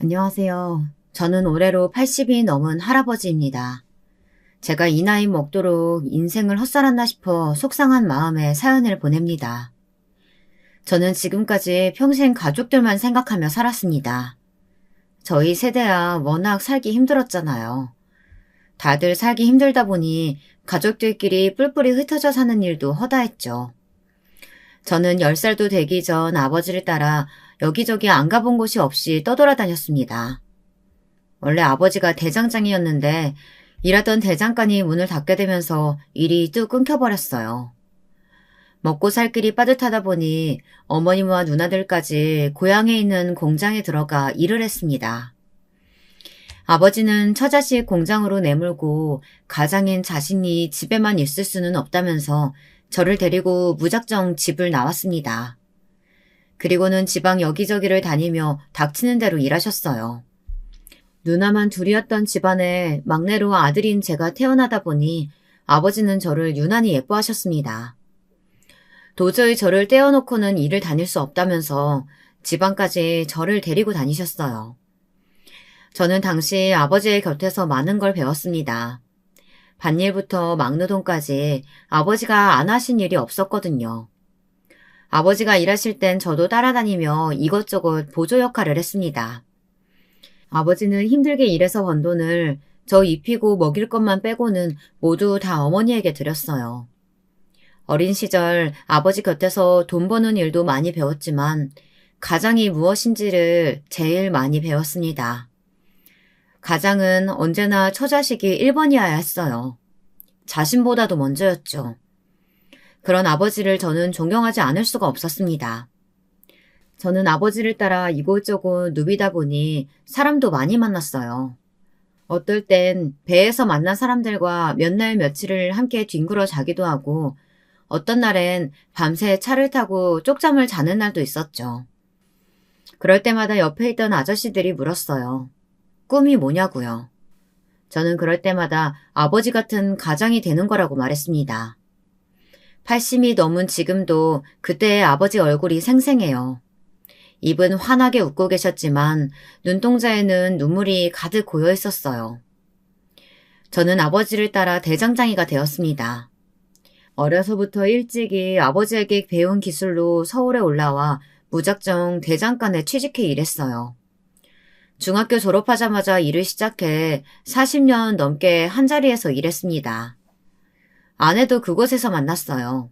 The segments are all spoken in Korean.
안녕하세요. 저는 올해로 80이 넘은 할아버지입니다. 제가 이 나이 먹도록 인생을 헛살았나 싶어 속상한 마음에 사연을 보냅니다. 저는 지금까지 평생 가족들만 생각하며 살았습니다. 저희 세대야 워낙 살기 힘들었잖아요. 다들 살기 힘들다 보니 가족들끼리 뿔뿔이 흩어져 사는 일도 허다했죠. 저는 10살도 되기 전 아버지를 따라 여기저기 안 가본 곳이 없이 떠돌아다녔습니다. 원래 아버지가 대장장이었는데 일하던 대장간이 문을 닫게 되면서 일이 뚝 끊겨버렸어요. 먹고 살 길이 빠듯하다 보니 어머님과 누나들까지 고향에 있는 공장에 들어가 일을 했습니다. 아버지는 처자식 공장으로 내몰고 가장인 자신이 집에만 있을 수는 없다면서 저를 데리고 무작정 집을 나왔습니다. 그리고는 지방 여기저기를 다니며 닥치는 대로 일하셨어요. 누나만 둘이었던 집안에 막내로 아들인 제가 태어나다 보니 아버지는 저를 유난히 예뻐하셨습니다. 도저히 저를 떼어놓고는 일을 다닐 수 없다면서 지방까지 저를 데리고 다니셨어요. 저는 당시 아버지의 곁에서 많은 걸 배웠습니다. 밭일부터 막노동까지 아버지가 안 하신 일이 없었거든요. 아버지가 일하실 땐 저도 따라다니며 이것저것 보조 역할을 했습니다. 아버지는 힘들게 일해서 번 돈을 저 입히고 먹일 것만 빼고는 모두 다 어머니에게 드렸어요. 어린 시절 아버지 곁에서 돈 버는 일도 많이 배웠지만 가장이 무엇인지를 제일 많이 배웠습니다. 가장은 언제나 처자식이 1번이어야 했어요. 자신보다도 먼저였죠. 그런 아버지를 저는 존경하지 않을 수가 없었습니다. 저는 아버지를 따라 이곳저곳 누비다 보니 사람도 많이 만났어요. 어떨 땐 배에서 만난 사람들과 몇 날 며칠을 함께 뒹굴어 자기도 하고 어떤 날엔 밤새 차를 타고 쪽잠을 자는 날도 있었죠. 그럴 때마다 옆에 있던 아저씨들이 물었어요. 꿈이 뭐냐고요. 저는 그럴 때마다 아버지 같은 가장이 되는 거라고 말했습니다. 80이 넘은 지금도 그때의 아버지 얼굴이 생생해요. 입은 환하게 웃고 계셨지만 눈동자에는 눈물이 가득 고여 있었어요. 저는 아버지를 따라 대장장이가 되었습니다. 어려서부터 일찍이 아버지에게 배운 기술로 서울에 올라와 무작정 대장간에 취직해 일했어요. 중학교 졸업하자마자 일을 시작해 40년 넘게 한자리에서 일했습니다. 아내도 그곳에서 만났어요.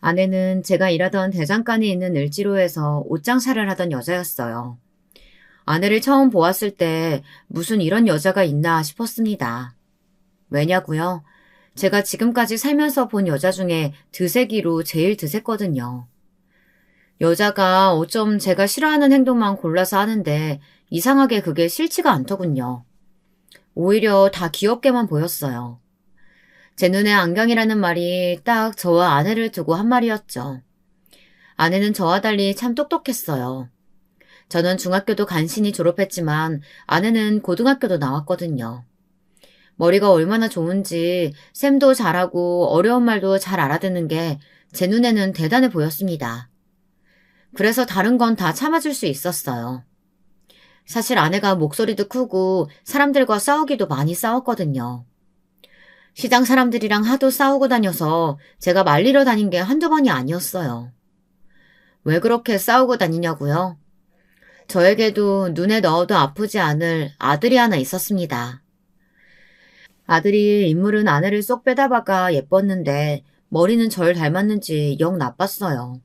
아내는 제가 일하던 대장간에 있는 을지로에서 옷장사를 하던 여자였어요. 아내를 처음 보았을 때 무슨 이런 여자가 있나 싶었습니다. 왜냐고요? 제가 지금까지 살면서 본 여자 중에 드세기로 제일 드셌거든요. 여자가 어쩜 제가 싫어하는 행동만 골라서 하는데 이상하게 그게 싫지가 않더군요. 오히려 다 귀엽게만 보였어요. 제 눈에 안경이라는 말이 딱 저와 아내를 두고 한 말이었죠. 아내는 저와 달리 참 똑똑했어요. 저는 중학교도 간신히 졸업했지만 아내는 고등학교도 나왔거든요. 머리가 얼마나 좋은지 셈도 잘하고 어려운 말도 잘 알아듣는 게 제 눈에는 대단해 보였습니다. 그래서 다른 건 다 참아줄 수 있었어요. 사실 아내가 목소리도 크고 사람들과 싸우기도 많이 싸웠거든요. 시장 사람들이랑 하도 싸우고 다녀서 제가 말리러 다닌 게 한두 번이 아니었어요. 왜 그렇게 싸우고 다니냐고요? 저에게도 눈에 넣어도 아프지 않을 아들이 하나 있었습니다. 아들이 인물은 아내를 쏙 빼다박아 예뻤는데 머리는 절 닮았는지 영 나빴어요.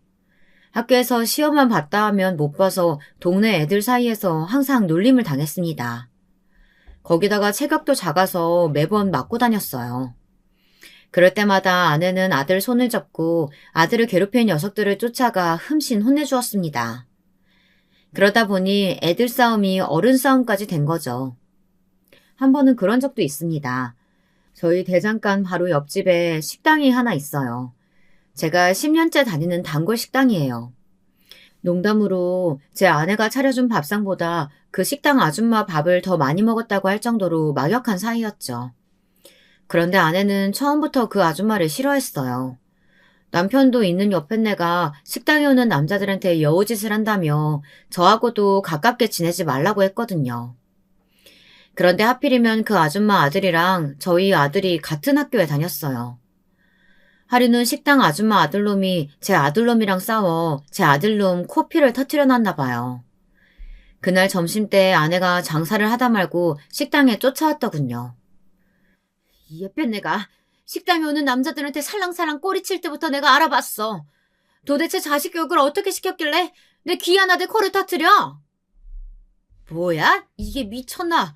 학교에서 시험만 봤다 하면 못 봐서 동네 애들 사이에서 항상 놀림을 당했습니다. 거기다가 체격도 작아서 매번 맞고 다녔어요. 그럴 때마다 아내는 아들 손을 잡고 아들을 괴롭히는 녀석들을 쫓아가 흠씬 혼내주었습니다. 그러다 보니 애들 싸움이 어른 싸움까지 된 거죠. 한 번은 그런 적도 있습니다. 저희 대장간 바로 옆집에 식당이 하나 있어요. 제가 10년째 다니는 단골 식당이에요. 농담으로 제 아내가 차려준 밥상보다 그 식당 아줌마 밥을 더 많이 먹었다고 할 정도로 막역한 사이였죠. 그런데 아내는 처음부터 그 아줌마를 싫어했어요. 남편도 있는 옆에 내가 식당에 오는 남자들한테 여우짓을 한다며 저하고도 가깝게 지내지 말라고 했거든요. 그런데 하필이면 그 아줌마 아들이랑 저희 아들이 같은 학교에 다녔어요. 하루는 식당 아줌마 아들놈이 제 아들놈이랑 싸워 제 아들놈 코피를 터뜨려 놨나 봐요. 그날 점심때 아내가 장사를 하다 말고 식당에 쫓아왔더군요. 이 옆에 내가 식당에 오는 남자들한테 살랑살랑 꼬리칠 때부터 내가 알아봤어. 도대체 자식 교육을 어떻게 시켰길래 내 귀한 아들 코를 터뜨려? 뭐야? 이게 미쳤나?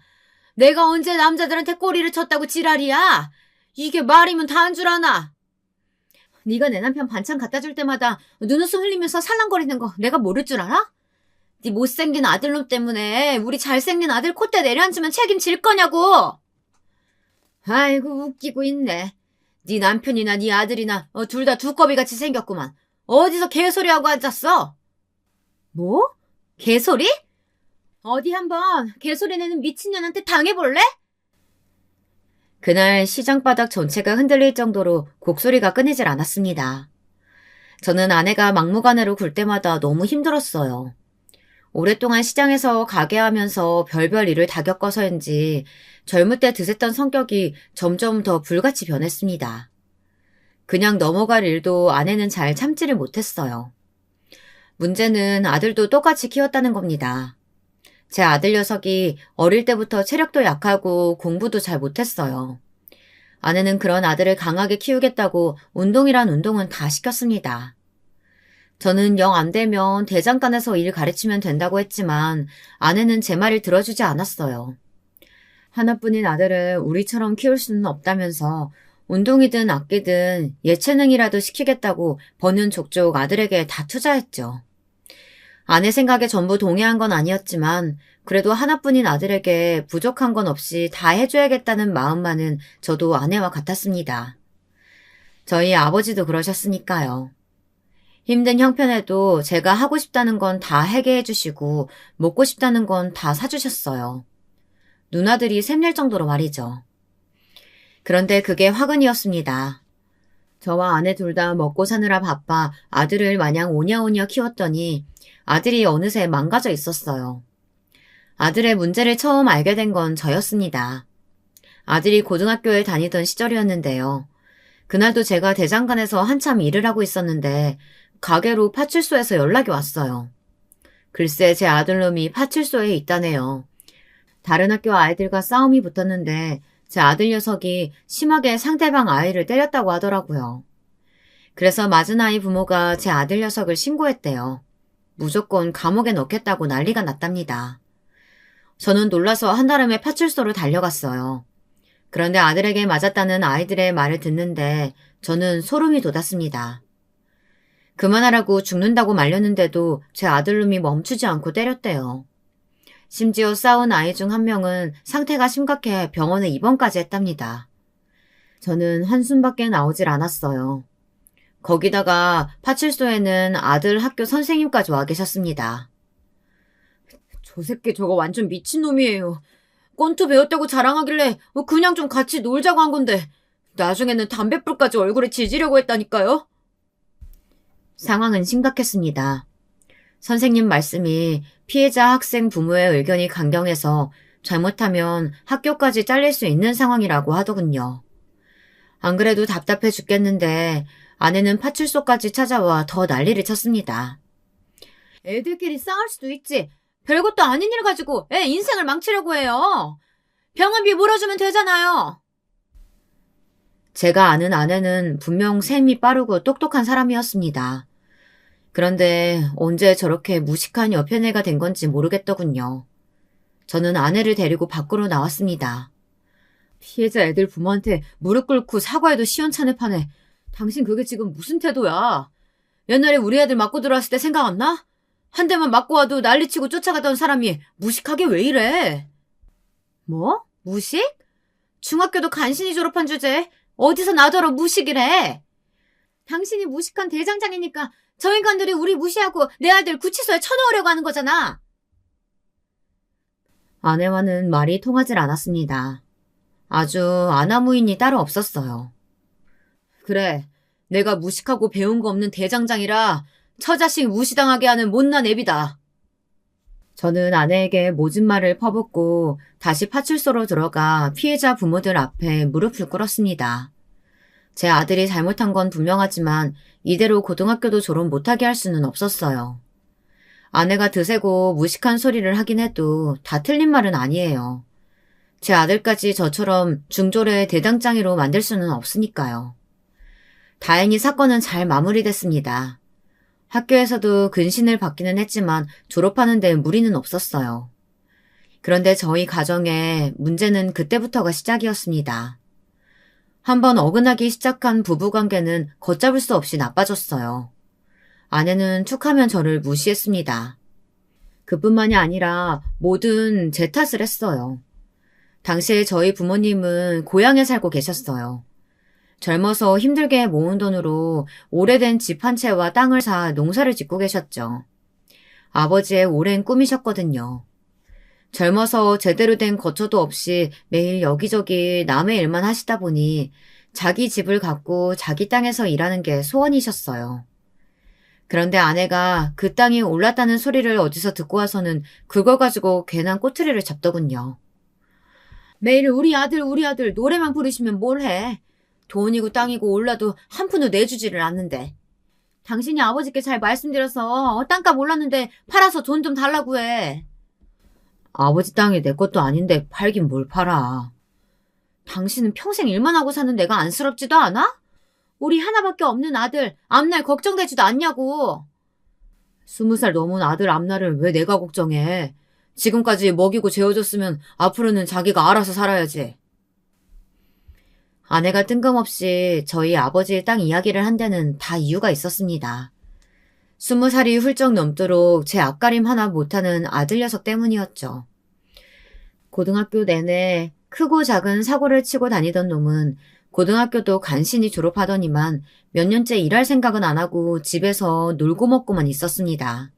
내가 언제 남자들한테 꼬리를 쳤다고 지랄이야? 이게 말이면 다 한 줄 아나? 네가 내 남편 반찬 갖다 줄 때마다 눈웃음 흘리면서 살랑거리는 거 내가 모를 줄 알아? 네 못생긴 아들놈 때문에 우리 잘생긴 아들 콧대 내려앉으면 책임질 거냐고. 아이고 웃기고 있네. 네 남편이나 네 아들이나 둘 다 두꺼비같이 생겼구만. 어디서 개소리하고 앉았어? 뭐? 개소리? 어디 한번 개소리 내는 미친년한테 당해볼래? 그날 시장바닥 전체가 흔들릴 정도로 곡소리가 끊이질 않았습니다. 저는 아내가 막무가내로 굴 때마다 너무 힘들었어요. 오랫동안 시장에서 가게하면서 별별 일을 다 겪어서인지 젊을 때 드셌던 성격이 점점 더 불같이 변했습니다. 그냥 넘어갈 일도 아내는 잘 참지를 못했어요. 문제는 아들도 똑같이 키웠다는 겁니다. 제 아들 녀석이 어릴 때부터 체력도 약하고 공부도 잘 못했어요. 아내는 그런 아들을 강하게 키우겠다고 운동이란 운동은 다 시켰습니다. 저는 영 안 되면 대장간에서 일 가르치면 된다고 했지만 아내는 제 말을 들어주지 않았어요. 하나뿐인 아들을 우리처럼 키울 수는 없다면서 운동이든 악기든 예체능이라도 시키겠다고 버는 족족 아들에게 다 투자했죠. 아내 생각에 전부 동의한 건 아니었지만 그래도 하나뿐인 아들에게 부족한 건 없이 다 해줘야겠다는 마음만은 저도 아내와 같았습니다. 저희 아버지도 그러셨으니까요. 힘든 형편에도 제가 하고 싶다는 건 다 하게 해주시고 먹고 싶다는 건 다 사주셨어요. 누나들이 샘낼 정도로 말이죠. 그런데 그게 화근이었습니다. 저와 아내 둘 다 먹고 사느라 바빠 아들을 마냥 오냐오냐 키웠더니 아들이 어느새 망가져 있었어요. 아들의 문제를 처음 알게 된 건 저였습니다. 아들이 고등학교에 다니던 시절이었는데요. 그날도 제가 대장간에서 한참 일을 하고 있었는데 가게로 파출소에서 연락이 왔어요. 글쎄 제 아들놈이 파출소에 있다네요. 다른 학교 아이들과 싸움이 붙었는데 제 아들 녀석이 심하게 상대방 아이를 때렸다고 하더라고요. 그래서 맞은 아이 부모가 제 아들 녀석을 신고했대요. 무조건 감옥에 넣겠다고 난리가 났답니다. 저는 놀라서 한달음에 파출소로 달려갔어요. 그런데 아들에게 맞았다는 아이들의 말을 듣는데 저는 소름이 돋았습니다. 그만하라고 죽는다고 말렸는데도 제 아들놈이 멈추지 않고 때렸대요. 심지어 싸운 아이 중 한 명은 상태가 심각해 병원에 입원까지 했답니다. 저는 한숨밖에 나오질 않았어요. 거기다가 파출소에는 아들 학교 선생님까지 와 계셨습니다. 저 새끼 저거 완전 미친놈이에요. 권투 배웠다고 자랑하길래 그냥 좀 같이 놀자고 한 건데 나중에는 담뱃불까지 얼굴에 지지려고 했다니까요. 상황은 심각했습니다. 선생님 말씀이 피해자 학생 부모의 의견이 강경해서 잘못하면 학교까지 잘릴 수 있는 상황이라고 하더군요. 안 그래도 답답해 죽겠는데 아내는 파출소까지 찾아와 더 난리를 쳤습니다. 애들끼리 싸울 수도 있지. 별것도 아닌 일 가지고 애 인생을 망치려고 해요. 병원비 물어주면 되잖아요. 제가 아는 아내는 분명 셈이 빠르고 똑똑한 사람이었습니다. 그런데 언제 저렇게 무식한 여편애가 된 건지 모르겠더군요. 저는 아내를 데리고 밖으로 나왔습니다. 피해자 애들 부모한테 무릎 꿇고 사과해도 시원찮을 판에 당신 그게 지금 무슨 태도야? 옛날에 우리 애들 맞고 들어왔을 때 생각 안 나? 한 대만 맞고 와도 난리치고 쫓아가던 사람이 무식하게 왜 이래? 뭐? 무식? 중학교도 간신히 졸업한 주제에 어디서 나더러 무식이래? 당신이 무식한 대장장이니까 저 인간들이 우리 무시하고 내 아들 구치소에 쳐넣으려고 하는 거잖아. 아내와는 말이 통하질 않았습니다. 아주 아나무인이 따로 없었어요. 그래, 내가 무식하고 배운 거 없는 대장장이라 처자식 무시당하게 하는 못난 애비다. 저는 아내에게 모진 말을 퍼붓고 다시 파출소로 들어가 피해자 부모들 앞에 무릎을 꿇었습니다. 제 아들이 잘못한 건 분명하지만 이대로 고등학교도 졸업 못하게 할 수는 없었어요. 아내가 드세고 무식한 소리를 하긴 해도 다 틀린 말은 아니에요. 제 아들까지 저처럼 중졸의 대장장이로 만들 수는 없으니까요. 다행히 사건은 잘 마무리됐습니다. 학교에서도 근신을 받기는 했지만 졸업하는 데 무리는 없었어요. 그런데 저희 가정의 문제는 그때부터가 시작이었습니다. 한번 어긋나기 시작한 부부관계는 걷잡을 수 없이 나빠졌어요. 아내는 툭하면 저를 무시했습니다. 그뿐만이 아니라 뭐든 제 탓을 했어요. 당시에 저희 부모님은 고향에 살고 계셨어요. 젊어서 힘들게 모은 돈으로 오래된 집 한 채와 땅을 사 농사를 짓고 계셨죠. 아버지의 오랜 꿈이셨거든요. 젊어서 제대로 된 거처도 없이 매일 여기저기 남의 일만 하시다 보니 자기 집을 갖고 자기 땅에서 일하는 게 소원이셨어요. 그런데 아내가 그 땅이 올랐다는 소리를 어디서 듣고 와서는 그걸 가지고 괜한 꼬투리를 잡더군요. 매일 우리 아들 노래만 부르시면 뭘 해. 돈이고 땅이고 올라도 한 푼도 내주지를 않는데. 당신이 아버지께 잘 말씀드려서 땅값 올랐는데 팔아서 돈 좀 달라고 해. 아버지 땅이 내 것도 아닌데 팔긴 뭘 팔아. 당신은 평생 일만 하고 사는 내가 안쓰럽지도 않아? 우리 하나밖에 없는 아들 앞날 걱정되지도 않냐고. 20살 넘은 아들 앞날을 왜 내가 걱정해. 지금까지 먹이고 재워줬으면 앞으로는 자기가 알아서 살아야지. 아내가 뜬금없이 저희 아버지의 땅 이야기를 한 데는 다 이유가 있었습니다. 20살이 훌쩍 넘도록 제 앞가림 하나 못하는 아들 녀석 때문이었죠. 고등학교 내내 크고 작은 사고를 치고 다니던 놈은 고등학교도 간신히 졸업하더니만 몇 년째 일할 생각은 안 하고 집에서 놀고 먹고만 있었습니다.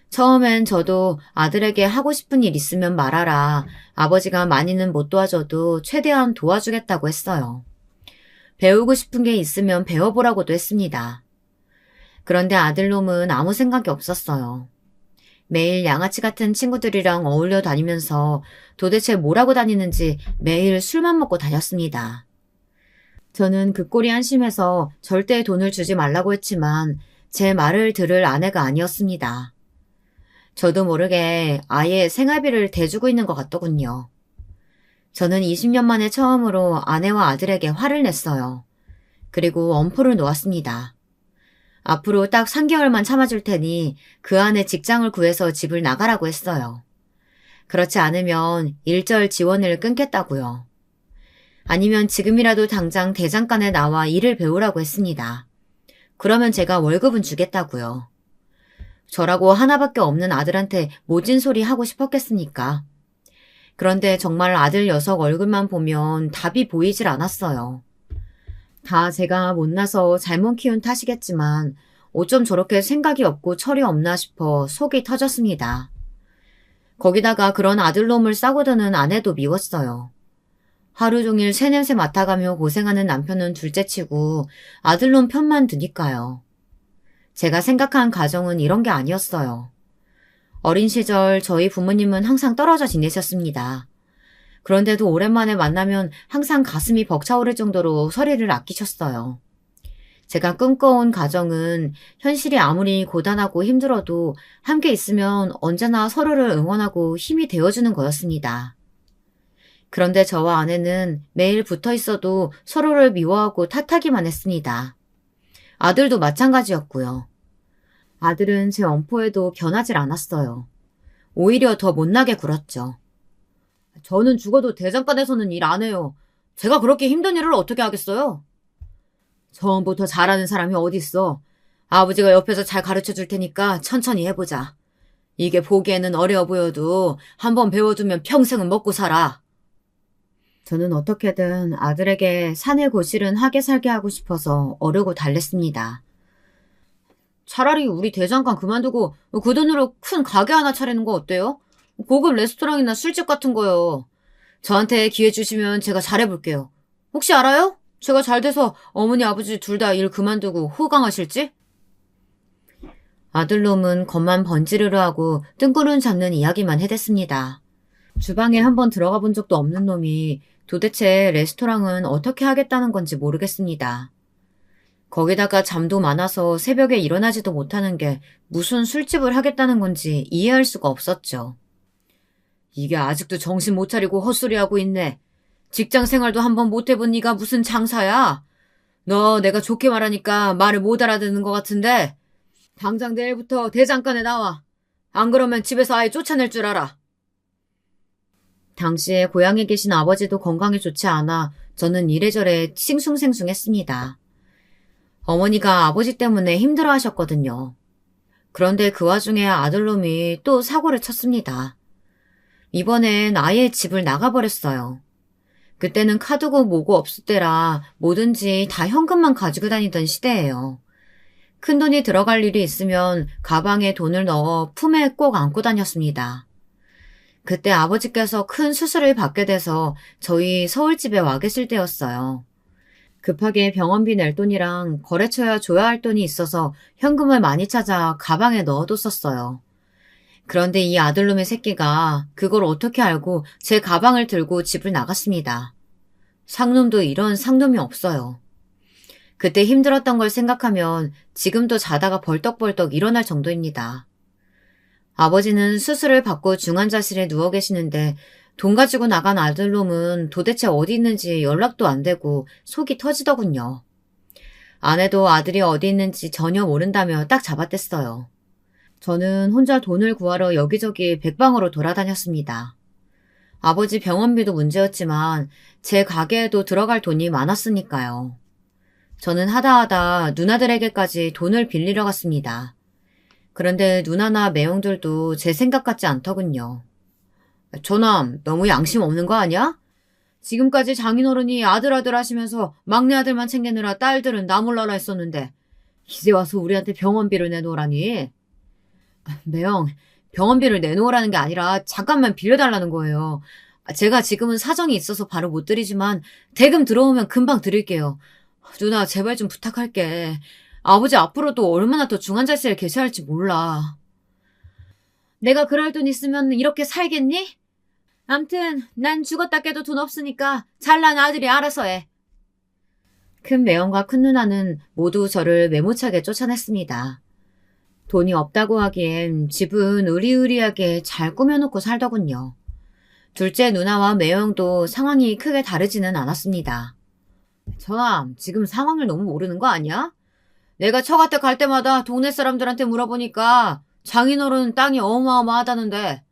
처음엔 저도 아들에게 하고 싶은 일 있으면 말하라. 아버지가 많이는 못 도와줘도 최대한 도와주겠다고 했어요. 배우고 싶은 게 있으면 배워보라고도 했습니다. 그런데 아들놈은 아무 생각이 없었어요. 매일 양아치 같은 친구들이랑 어울려 다니면서 도대체 뭐라고 다니는지 매일 술만 먹고 다녔습니다. 저는 그 꼴이 한심해서 절대 돈을 주지 말라고 했지만 제 말을 들을 아내가 아니었습니다. 저도 모르게 아예 생활비를 대주고 있는 것 같더군요. 저는 20년 만에 처음으로 아내와 아들에게 화를 냈어요. 그리고 엄포를 놓았습니다. 앞으로 딱 3개월만 참아줄 테니 그 안에 직장을 구해서 집을 나가라고 했어요. 그렇지 않으면 일절 지원을 끊겠다고요. 아니면 지금이라도 당장 대장간에 나와 일을 배우라고 했습니다. 그러면 제가 월급은 주겠다고요. 저라고 하나밖에 없는 아들한테 모진 소리 하고 싶었겠습니까? 그런데 정말 아들 녀석 얼굴만 보면 답이 보이질 않았어요. 다 제가 못나서 잘못 키운 탓이겠지만 어쩜 저렇게 생각이 없고 철이 없나 싶어 속이 터졌습니다. 거기다가 그런 아들놈을 싸고 드는 아내도 미웠어요. 하루 종일 새냄새 맡아가며 고생하는 남편은 둘째치고 아들놈 편만 드니까요. 제가 생각한 가정은 이런 게 아니었어요. 어린 시절 저희 부모님은 항상 떨어져 지내셨습니다. 그런데도 오랜만에 만나면 항상 가슴이 벅차오를 정도로 서로를 아끼셨어요. 제가 꿈꿔온 가정은 현실이 아무리 고단하고 힘들어도 함께 있으면 언제나 서로를 응원하고 힘이 되어주는 거였습니다. 그런데 저와 아내는 매일 붙어 있어도 서로를 미워하고 탓하기만 했습니다. 아들도 마찬가지였고요. 아들은 제 엄포에도 변하질 않았어요. 오히려 더 못나게 굴었죠. 저는 죽어도 대장간에서는 일 안 해요. 제가 그렇게 힘든 일을 어떻게 하겠어요? 처음부터 잘하는 사람이 어딨어. 아버지가 옆에서 잘 가르쳐줄 테니까 천천히 해보자. 이게 보기에는 어려워 보여도 한번 배워두면 평생은 먹고 살아. 저는 어떻게든 아들에게 사내 고실은 하게 살게 하고 싶어서 어르고 달랬습니다. 차라리 우리 대장간 그만두고 그 돈으로 큰 가게 하나 차리는 거 어때요? 고급 레스토랑이나 술집 같은 거요. 저한테 기회 주시면 제가 잘해볼게요. 혹시 알아요? 제가 잘 돼서 어머니 아버지 둘 다 일 그만두고 호강하실지? 아들놈은 겉만 번지르르 하고 뜬구름 잡는 이야기만 해댔습니다. 주방에 한번 들어가 본 적도 없는 놈이 도대체 레스토랑은 어떻게 하겠다는 건지 모르겠습니다. 거기다가 잠도 많아서 새벽에 일어나지도 못하는 게 무슨 술집을 하겠다는 건지 이해할 수가 없었죠. 이게 아직도 정신 못 차리고 헛소리하고 있네. 직장 생활도 한번 못 해본 네가 무슨 장사야? 너 내가 좋게 말하니까 말을 못 알아듣는 것 같은데 당장 내일부터 대장간에 나와. 안 그러면 집에서 아예 쫓아낼 줄 알아. 당시에 고향에 계신 아버지도 건강이 좋지 않아 저는 이래저래 싱숭생숭했습니다. 어머니가 아버지 때문에 힘들어하셨거든요. 그런데 그 와중에 아들놈이 또 사고를 쳤습니다. 이번엔 아예 집을 나가버렸어요. 그때는 카드고 뭐고 없을 때라 뭐든지 다 현금만 가지고 다니던 시대예요. 큰돈이 들어갈 일이 있으면 가방에 돈을 넣어 품에 꼭 안고 다녔습니다. 그때 아버지께서 큰 수술을 받게 돼서 저희 서울집에 와 계실 때였어요. 급하게 병원비 낼 돈이랑 거래처에 줘야 할 돈이 있어서 현금을 많이 찾아 가방에 넣어뒀었어요. 그런데 이 아들놈의 새끼가 그걸 어떻게 알고 제 가방을 들고 집을 나갔습니다. 상놈도 이런 상놈이 없어요. 그때 힘들었던 걸 생각하면 지금도 자다가 벌떡벌떡 일어날 정도입니다. 아버지는 수술을 받고 중환자실에 누워 계시는데 돈 가지고 나간 아들놈은 도대체 어디 있는지 연락도 안 되고 속이 터지더군요. 아내도 아들이 어디 있는지 전혀 모른다며 딱 잡아댔어요. 저는 혼자 돈을 구하러 여기저기 백방으로 돌아다녔습니다. 아버지 병원비도 문제였지만 제 가게에도 들어갈 돈이 많았으니까요. 저는 하다하다 누나들에게까지 돈을 빌리러 갔습니다. 그런데 누나나 매형들도 제 생각 같지 않더군요. 저남 너무 양심 없는 거 아니야? 지금까지 장인어른이 아들 하시면서 막내 아들만 챙기느라 딸들은 나 몰라라 했었는데 이제 와서 우리한테 병원비를 내놓으라니. 매형, 병원비를 내놓으라는 게 아니라 잠깐만 빌려달라는 거예요. 제가 지금은 사정이 있어서 바로 못 드리지만 대금 들어오면 금방 드릴게요. 누나 제발 좀 부탁할게. 아버지 앞으로도 얼마나 더 중환자실에 계셔야 할지 몰라. 내가 그럴 돈 있으면 이렇게 살겠니? 암튼 난 죽었다 깨도 돈 없으니까 잘난 아들이 알아서 해. 큰 매형과 큰 누나는 모두 저를 매모차게 쫓아냈습니다. 돈이 없다고 하기엔 집은 으리으리하게 잘 꾸며놓고 살더군요. 둘째 누나와 매형도 상황이 크게 다르지는 않았습니다. 전함, 지금 상황을 너무 모르는 거 아니야? 내가 처갓댁 갈 때마다 동네 사람들한테 물어보니까 장인어른 땅이 어마어마하다는데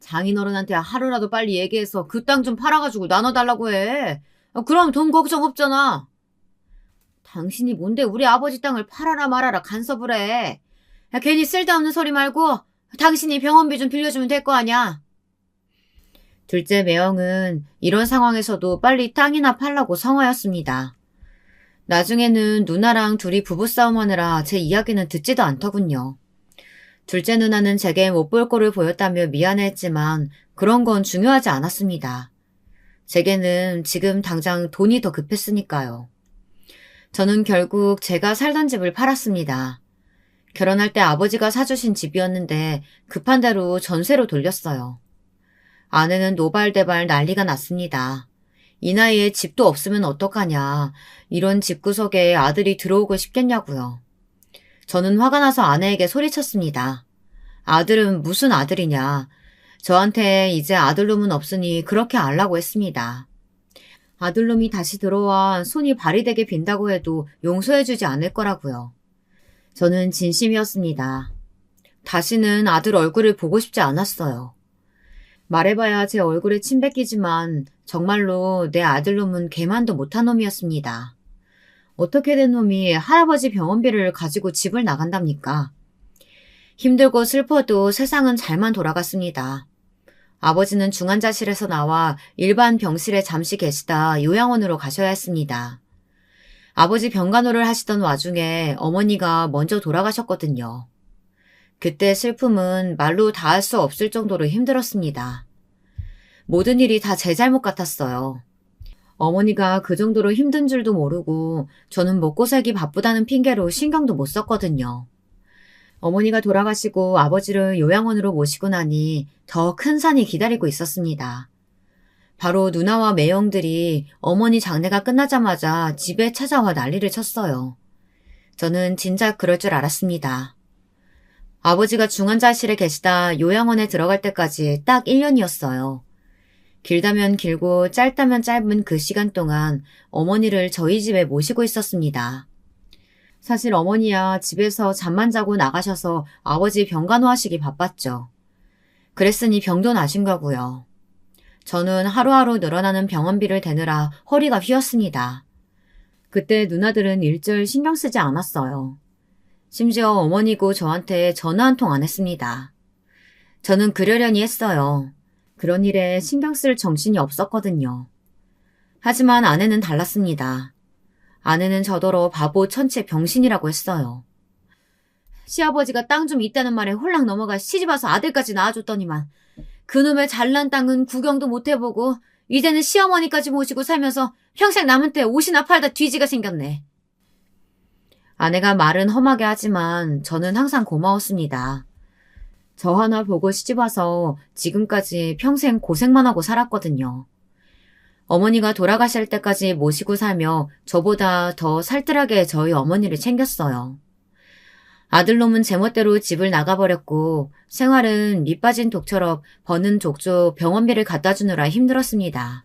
장인어른한테 하루라도 빨리 얘기해서 그 땅 좀 팔아가지고 나눠달라고 해. 그럼 돈 걱정 없잖아. 당신이 뭔데 우리 아버지 땅을 팔아라 말아라 간섭을 해. 괜히 쓸데없는 소리 말고 당신이 병원비 좀 빌려주면 될 거 아냐. 둘째 매형은 이런 상황에서도 빨리 땅이나 팔라고 성화였습니다. 나중에는 누나랑 둘이 부부싸움하느라 제 이야기는 듣지도 않더군요. 둘째 누나는 제게 못 볼 꼴을 보였다며 미안해했지만 그런 건 중요하지 않았습니다. 제게는 지금 당장 돈이 더 급했으니까요. 저는 결국 제가 살던 집을 팔았습니다. 결혼할 때 아버지가 사주신 집이었는데 급한 대로 전세로 돌렸어요. 아내는 노발대발 난리가 났습니다. 이 나이에 집도 없으면 어떡하냐. 이런 집구석에 아들이 들어오고 싶겠냐고요. 저는 화가 나서 아내에게 소리쳤습니다. 아들은 무슨 아들이냐. 저한테 이제 아들놈은 없으니 그렇게 알라고 했습니다. 아들놈이 다시 들어와 손이 발이 되게 빈다고 해도 용서해주지 않을 거라고요. 저는 진심이었습니다. 다시는 아들 얼굴을 보고 싶지 않았어요. 말해봐야 제 얼굴에 침 뱉기지만 정말로 내 아들놈은 개만도 못한 놈이었습니다. 어떻게 된 놈이 할아버지 병원비를 가지고 집을 나간답니까? 힘들고 슬퍼도 세상은 잘만 돌아갔습니다. 아버지는 중환자실에서 나와 일반 병실에 잠시 계시다 요양원으로 가셔야 했습니다. 아버지 병간호를 하시던 와중에 어머니가 먼저 돌아가셨거든요. 그때 슬픔은 말로 다 할 수 없을 정도로 힘들었습니다. 모든 일이 다 제 잘못 같았어요. 어머니가 그 정도로 힘든 줄도 모르고 저는 먹고 살기 바쁘다는 핑계로 신경도 못 썼거든요. 어머니가 돌아가시고 아버지를 요양원으로 모시고 나니 더 큰 산이 기다리고 있었습니다. 바로 누나와 매형들이 어머니 장례가 끝나자마자 집에 찾아와 난리를 쳤어요. 저는 진작 그럴 줄 알았습니다. 아버지가 중환자실에 계시다 요양원에 들어갈 때까지 딱 1년이었어요. 길다면 길고 짧다면 짧은 그 시간 동안 어머니를 저희 집에 모시고 있었습니다. 사실 어머니야 집에서 잠만 자고 나가셔서 아버지 병간호하시기 바빴죠. 그랬으니 병도 나신 거고요. 저는 하루하루 늘어나는 병원비를 대느라 허리가 휘었습니다. 그때 누나들은 일절 신경 쓰지 않았어요. 심지어 어머니고 저한테 전화 한 통 안 했습니다. 저는 그러려니 했어요. 그런 일에 신경 쓸 정신이 없었거든요. 하지만 아내는 달랐습니다. 아내는 저더러 바보 천체 병신이라고 했어요. 시아버지가 땅 좀 있다는 말에 홀랑 넘어가 시집와서 아들까지 낳아줬더니만 그놈의 잘난 땅은 구경도 못 해보고 이제는 시어머니까지 모시고 살면서 평생 남은 때 옷이나 팔다 뒤지가 생겼네. 아내가 말은 험하게 하지만 저는 항상 고마웠습니다. 저 하나 보고 시집와서 지금까지 평생 고생만 하고 살았거든요. 어머니가 돌아가실 때까지 모시고 살며 저보다 더 살뜰하게 저희 어머니를 챙겼어요. 아들놈은 제멋대로 집을 나가버렸고 생활은 밑 빠진 독처럼 버는 족족 병원비를 갖다 주느라 힘들었습니다.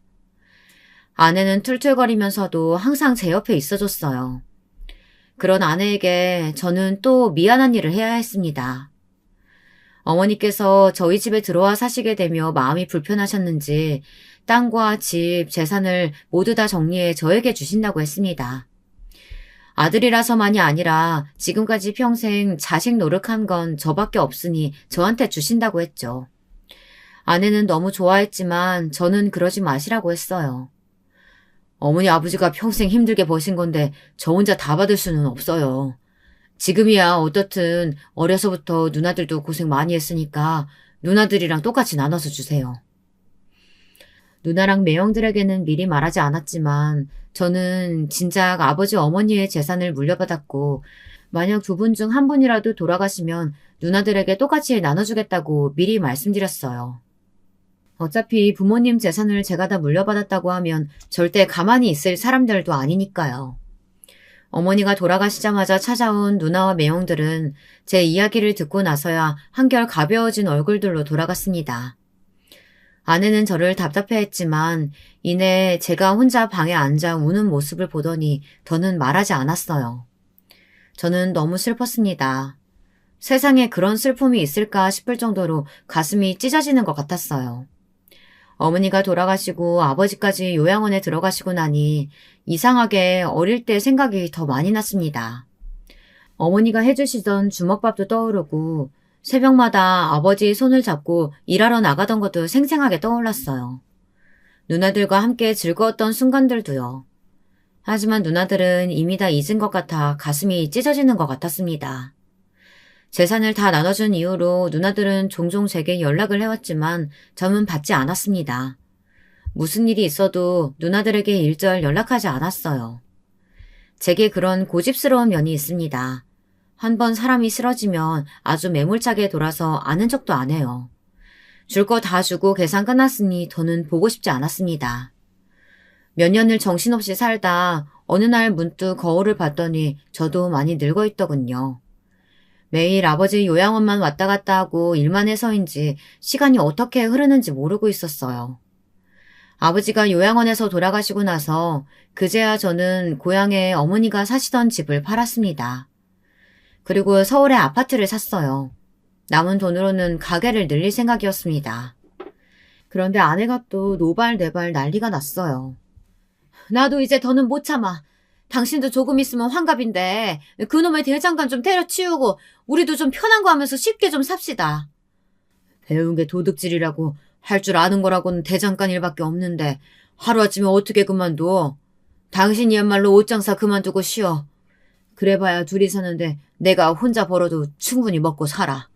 아내는 툴툴거리면서도 항상 제 옆에 있어줬어요. 그런 아내에게 저는 또 미안한 일을 해야 했습니다. 어머니께서 저희 집에 들어와 사시게 되며 마음이 불편하셨는지 땅과 집, 재산을 모두 다 정리해 저에게 주신다고 했습니다. 아들이라서만이 아니라 지금까지 평생 자식 노릇한 건 저밖에 없으니 저한테 주신다고 했죠. 아내는 너무 좋아했지만 저는 그러지 마시라고 했어요. 어머니 아버지가 평생 힘들게 버신 건데 저 혼자 다 받을 수는 없어요. 지금이야 어떻든 어려서부터 누나들도 고생 많이 했으니까 누나들이랑 똑같이 나눠서 주세요. 누나랑 매형들에게는 미리 말하지 않았지만 저는 진작 아버지 어머니의 재산을 물려받았고 만약 두 분 중 한 분이라도 돌아가시면 누나들에게 똑같이 나눠주겠다고 미리 말씀드렸어요. 어차피 부모님 재산을 제가 다 물려받았다고 하면 절대 가만히 있을 사람들도 아니니까요. 어머니가 돌아가시자마자 찾아온 누나와 매형들은 제 이야기를 듣고 나서야 한결 가벼워진 얼굴들로 돌아갔습니다. 아내는 저를 답답해했지만 이내 제가 혼자 방에 앉아 우는 모습을 보더니 더는 말하지 않았어요. 저는 너무 슬펐습니다. 세상에 그런 슬픔이 있을까 싶을 정도로 가슴이 찢어지는 것 같았어요. 어머니가 돌아가시고 아버지까지 요양원에 들어가시고 나니 이상하게 어릴 때 생각이 더 많이 났습니다. 어머니가 해주시던 주먹밥도 떠오르고 새벽마다 아버지의 손을 잡고 일하러 나가던 것도 생생하게 떠올랐어요. 누나들과 함께 즐거웠던 순간들도요. 하지만 누나들은 이미 다 잊은 것 같아 가슴이 찢어지는 것 같았습니다. 재산을 다 나눠준 이후로 누나들은 종종 제게 연락을 해왔지만 저는 받지 않았습니다. 무슨 일이 있어도 누나들에게 일절 연락하지 않았어요. 제게 그런 고집스러운 면이 있습니다. 한 번 사람이 싫어지면 아주 매몰차게 돌아서 아는 척도 안 해요. 줄 거 다 주고 계산 끝났으니 더는 보고 싶지 않았습니다. 몇 년을 정신없이 살다 어느 날 문득 거울을 봤더니 저도 많이 늙어 있더군요. 매일 아버지 요양원만 왔다 갔다 하고 일만 해서인지 시간이 어떻게 흐르는지 모르고 있었어요. 아버지가 요양원에서 돌아가시고 나서 그제야 저는 고향에 어머니가 사시던 집을 팔았습니다. 그리고 서울에 아파트를 샀어요. 남은 돈으로는 가게를 늘릴 생각이었습니다. 그런데 아내가 또 노발대발 난리가 났어요. 나도 이제 더는 못 참아. 당신도 조금 있으면 환갑인데 그놈의 대장간 좀 때려치우고 우리도 좀 편한 거 하면서 쉽게 좀 삽시다. 배운 게 도둑질이라고 할 줄 아는 거라고는 대장간 일밖에 없는데 하루아침에 어떻게 그만둬. 당신이야말로 옷장사 그만두고 쉬어. 그래봐야 둘이 사는데 내가 혼자 벌어도 충분히 먹고 살아.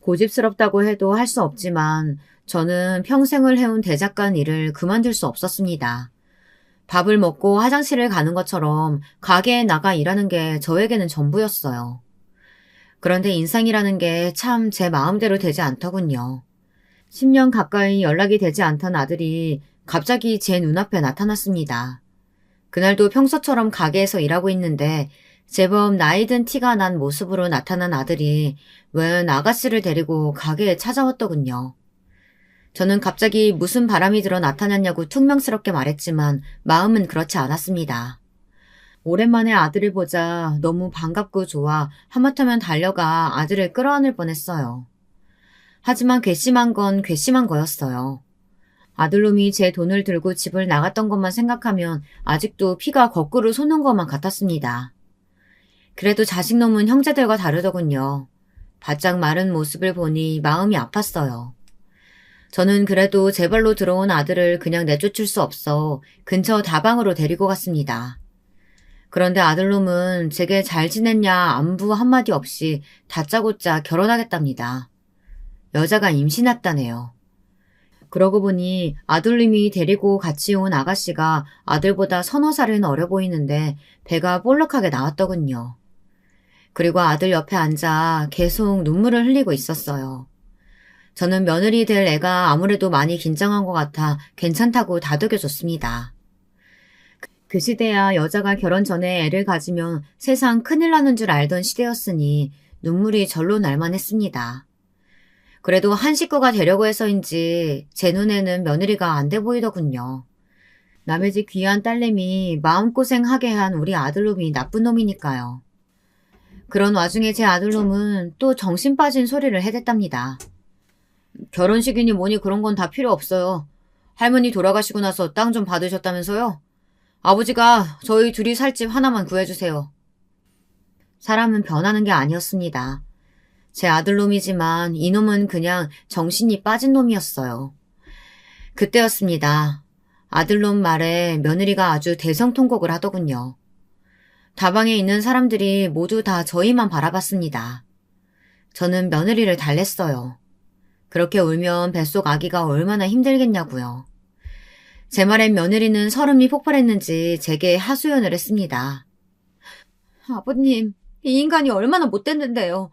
고집스럽다고 해도 할 수 없지만 저는 평생을 해온 대작간 일을 그만둘 수 없었습니다. 밥을 먹고 화장실을 가는 것처럼 가게에 나가 일하는 게 저에게는 전부였어요. 그런데 인생이라는 게 참 제 마음대로 되지 않더군요. 10년 가까이 연락이 되지 않던 아들이 갑자기 제 눈앞에 나타났습니다. 그날도 평소처럼 가게에서 일하고 있는데 제법 나이 든 티가 난 모습으로 나타난 아들이 웬 아가씨를 데리고 가게에 찾아왔더군요. 저는 갑자기 무슨 바람이 들어 나타났냐고 퉁명스럽게 말했지만 마음은 그렇지 않았습니다. 오랜만에 아들을 보자 너무 반갑고 좋아 하마터면 달려가 아들을 끌어안을 뻔했어요. 하지만 괘씸한 건 괘씸한 거였어요. 아들놈이 제 돈을 들고 집을 나갔던 것만 생각하면 아직도 피가 거꾸로 솟는 것만 같았습니다. 그래도 자식놈은 형제들과 다르더군요. 바짝 마른 모습을 보니 마음이 아팠어요. 저는 그래도 제 발로 들어온 아들을 그냥 내쫓을 수 없어 근처 다방으로 데리고 갔습니다. 그런데 아들놈은 제게 잘 지냈냐 안부 한마디 없이 다짜고짜 결혼하겠답니다. 여자가 임신했다네요. 그러고 보니 아들님이 데리고 같이 온 아가씨가 아들보다 서너 살은 어려 보이는데 배가 볼록하게 나왔더군요. 그리고 아들 옆에 앉아 계속 눈물을 흘리고 있었어요. 저는 며느리 될 애가 아무래도 많이 긴장한 것 같아 괜찮다고 다독여줬습니다. 그 시대야 여자가 결혼 전에 애를 가지면 세상 큰일 나는 줄 알던 시대였으니 눈물이 절로 날만 했습니다. 그래도 한 식구가 되려고 해서인지 제 눈에는 며느리가 안 돼 보이더군요. 남의 집 귀한 딸내미 마음고생하게 한 우리 아들놈이 나쁜 놈이니까요. 그런 와중에 제 아들놈은 또 정신 빠진 소리를 해댔답니다. 결혼식이니 뭐니 그런 건 다 필요 없어요. 할머니 돌아가시고 나서 땅 좀 받으셨다면서요? 아버지가 저희 둘이 살 집 하나만 구해주세요. 사람은 변하는 게 아니었습니다. 제 아들놈이지만 이놈은 그냥 정신이 빠진 놈이었어요. 그때였습니다. 아들놈 말에 며느리가 아주 대성통곡을 하더군요. 다방에 있는 사람들이 모두 다 저희만 바라봤습니다. 저는 며느리를 달랬어요. 그렇게 울면 뱃속 아기가 얼마나 힘들겠냐고요. 제 말엔 며느리는 설움이 폭발했는지 제게 하소연을 했습니다. 아버님, 이 인간이 얼마나 못됐는데요.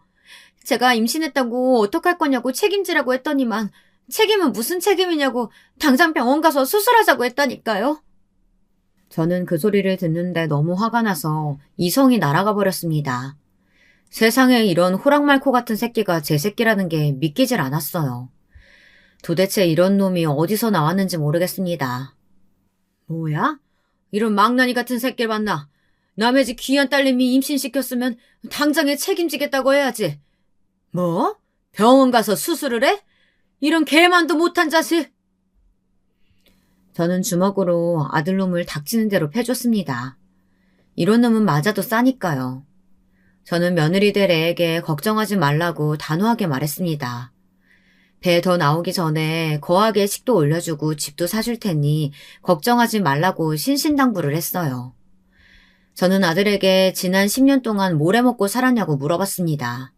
제가 임신했다고 어떡할 거냐고 책임지라고 했더니만 책임은 무슨 책임이냐고 당장 병원 가서 수술하자고 했다니까요. 저는 그 소리를 듣는데 너무 화가 나서 이성이 날아가 버렸습니다. 세상에 이런 호랑말코 같은 새끼가 제 새끼라는 게 믿기질 않았어요. 도대체 이런 놈이 어디서 나왔는지 모르겠습니다. 뭐야? 이런 망나니 같은 새끼를 봤나? 남의 집 귀한 딸님이 임신시켰으면 당장에 책임지겠다고 해야지. 뭐? 병원 가서 수술을 해? 이런 개만도 못한 자식! 저는 주먹으로 아들놈을 닥치는 대로 패줬습니다. 이런 놈은 맞아도 싸니까요. 저는 며느리 될 애에게 걱정하지 말라고 단호하게 말했습니다. 배 더 나오기 전에 거하게 식도 올려주고 집도 사줄 테니 걱정하지 말라고 신신당부를 했어요. 저는 아들에게 지난 10년 동안 뭘 해먹고 살았냐고 물어봤습니다.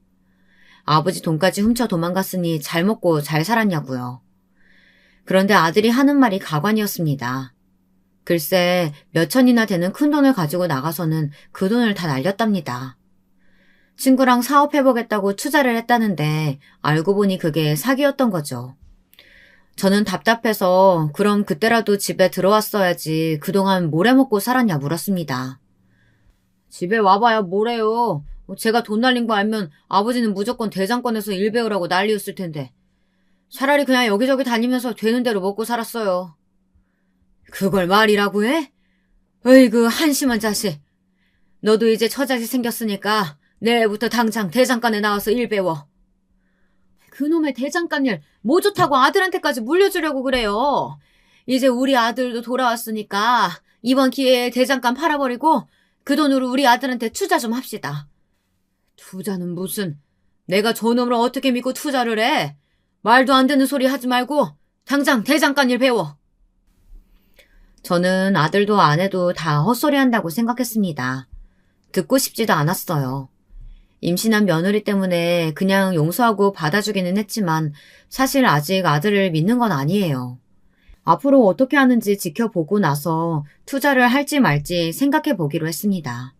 아버지 돈까지 훔쳐 도망갔으니 잘 먹고 잘 살았냐고요. 그런데 아들이 하는 말이 가관이었습니다. 글쎄 몇 천이나 되는 큰 돈을 가지고 나가서는 그 돈을 다 날렸답니다. 친구랑 사업해보겠다고 투자를 했다는데 알고 보니 그게 사기였던 거죠. 저는 답답해서 그럼 그때라도 집에 들어왔어야지 그동안 뭘 해먹고 살았냐 물었습니다. 집에 와봐야 뭐래요. 제가 돈 날린 거 알면 아버지는 무조건 대장권에서 일 배우라고 난리였을 텐데. 차라리 그냥 여기저기 다니면서 되는 대로 먹고 살았어요. 그걸 말이라고 해? 어이구 한심한 자식. 너도 이제 처자식 생겼으니까 내일부터 당장 대장간에 나와서 일 배워. 그놈의 대장간 일 뭐 좋다고 아들한테까지 물려주려고 그래요. 이제 우리 아들도 돌아왔으니까 이번 기회에 대장간 팔아버리고 그 돈으로 우리 아들한테 투자 좀 합시다. 투자는 무슨. 내가 저놈을 어떻게 믿고 투자를 해. 말도 안 되는 소리 하지 말고 당장 대장간 일 배워. 저는 아들도 아내도 다 헛소리한다고 생각했습니다. 듣고 싶지도 않았어요. 임신한 며느리 때문에 그냥 용서하고 받아주기는 했지만 사실 아직 아들을 믿는 건 아니에요. 앞으로 어떻게 하는지 지켜보고 나서 투자를 할지 말지 생각해 보기로 했습니다.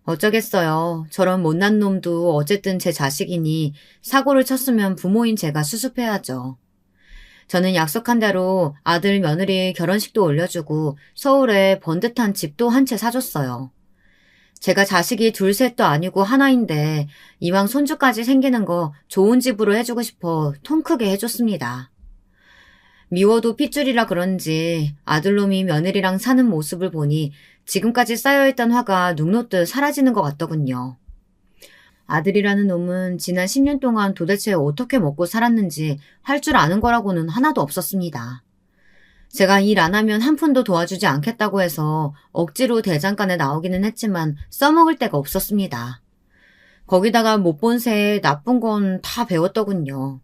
어쩌겠어요. 저런 못난 놈도 어쨌든 제 자식이니 사고를 쳤으면 부모인 제가 수습해야죠. 저는 약속한 대로 아들 며느리 결혼식도 올려주고 서울에 번듯한 집도 한 채 사줬어요. 제가 자식이 둘 셋도 아니고 하나인데 이왕 손주까지 생기는 거 좋은 집으로 해주고 싶어 통 크게 해줬습니다. 미워도 핏줄이라 그런지 아들놈이 며느리랑 사는 모습을 보니 지금까지 쌓여있던 화가 눅놓듯 사라지는 것 같더군요. 아들이라는 놈은 지난 10년 동안 도대체 어떻게 먹고 살았는지 할 줄 아는 거라고는 하나도 없었습니다. 제가 일 안 하면 한 푼도 도와주지 않겠다고 해서 억지로 대장간에 나오기는 했지만 써먹을 데가 없었습니다. 거기다가 못 본 새에 나쁜 건 다 배웠더군요.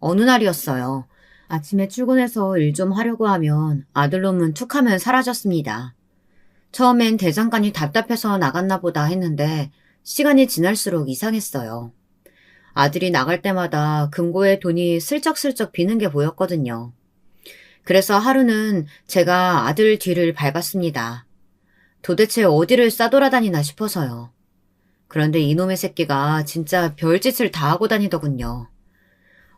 어느 날이었어요. 아침에 출근해서 일 좀 하려고 하면 아들놈은 툭하면 사라졌습니다. 처음엔 대장간이 답답해서 나갔나 보다 했는데 시간이 지날수록 이상했어요. 아들이 나갈 때마다 금고에 돈이 슬쩍슬쩍 비는 게 보였거든요. 그래서 하루는 제가 아들 뒤를 밟았습니다. 도대체 어디를 싸돌아다니나 싶어서요. 그런데 이놈의 새끼가 진짜 별짓을 다 하고 다니더군요.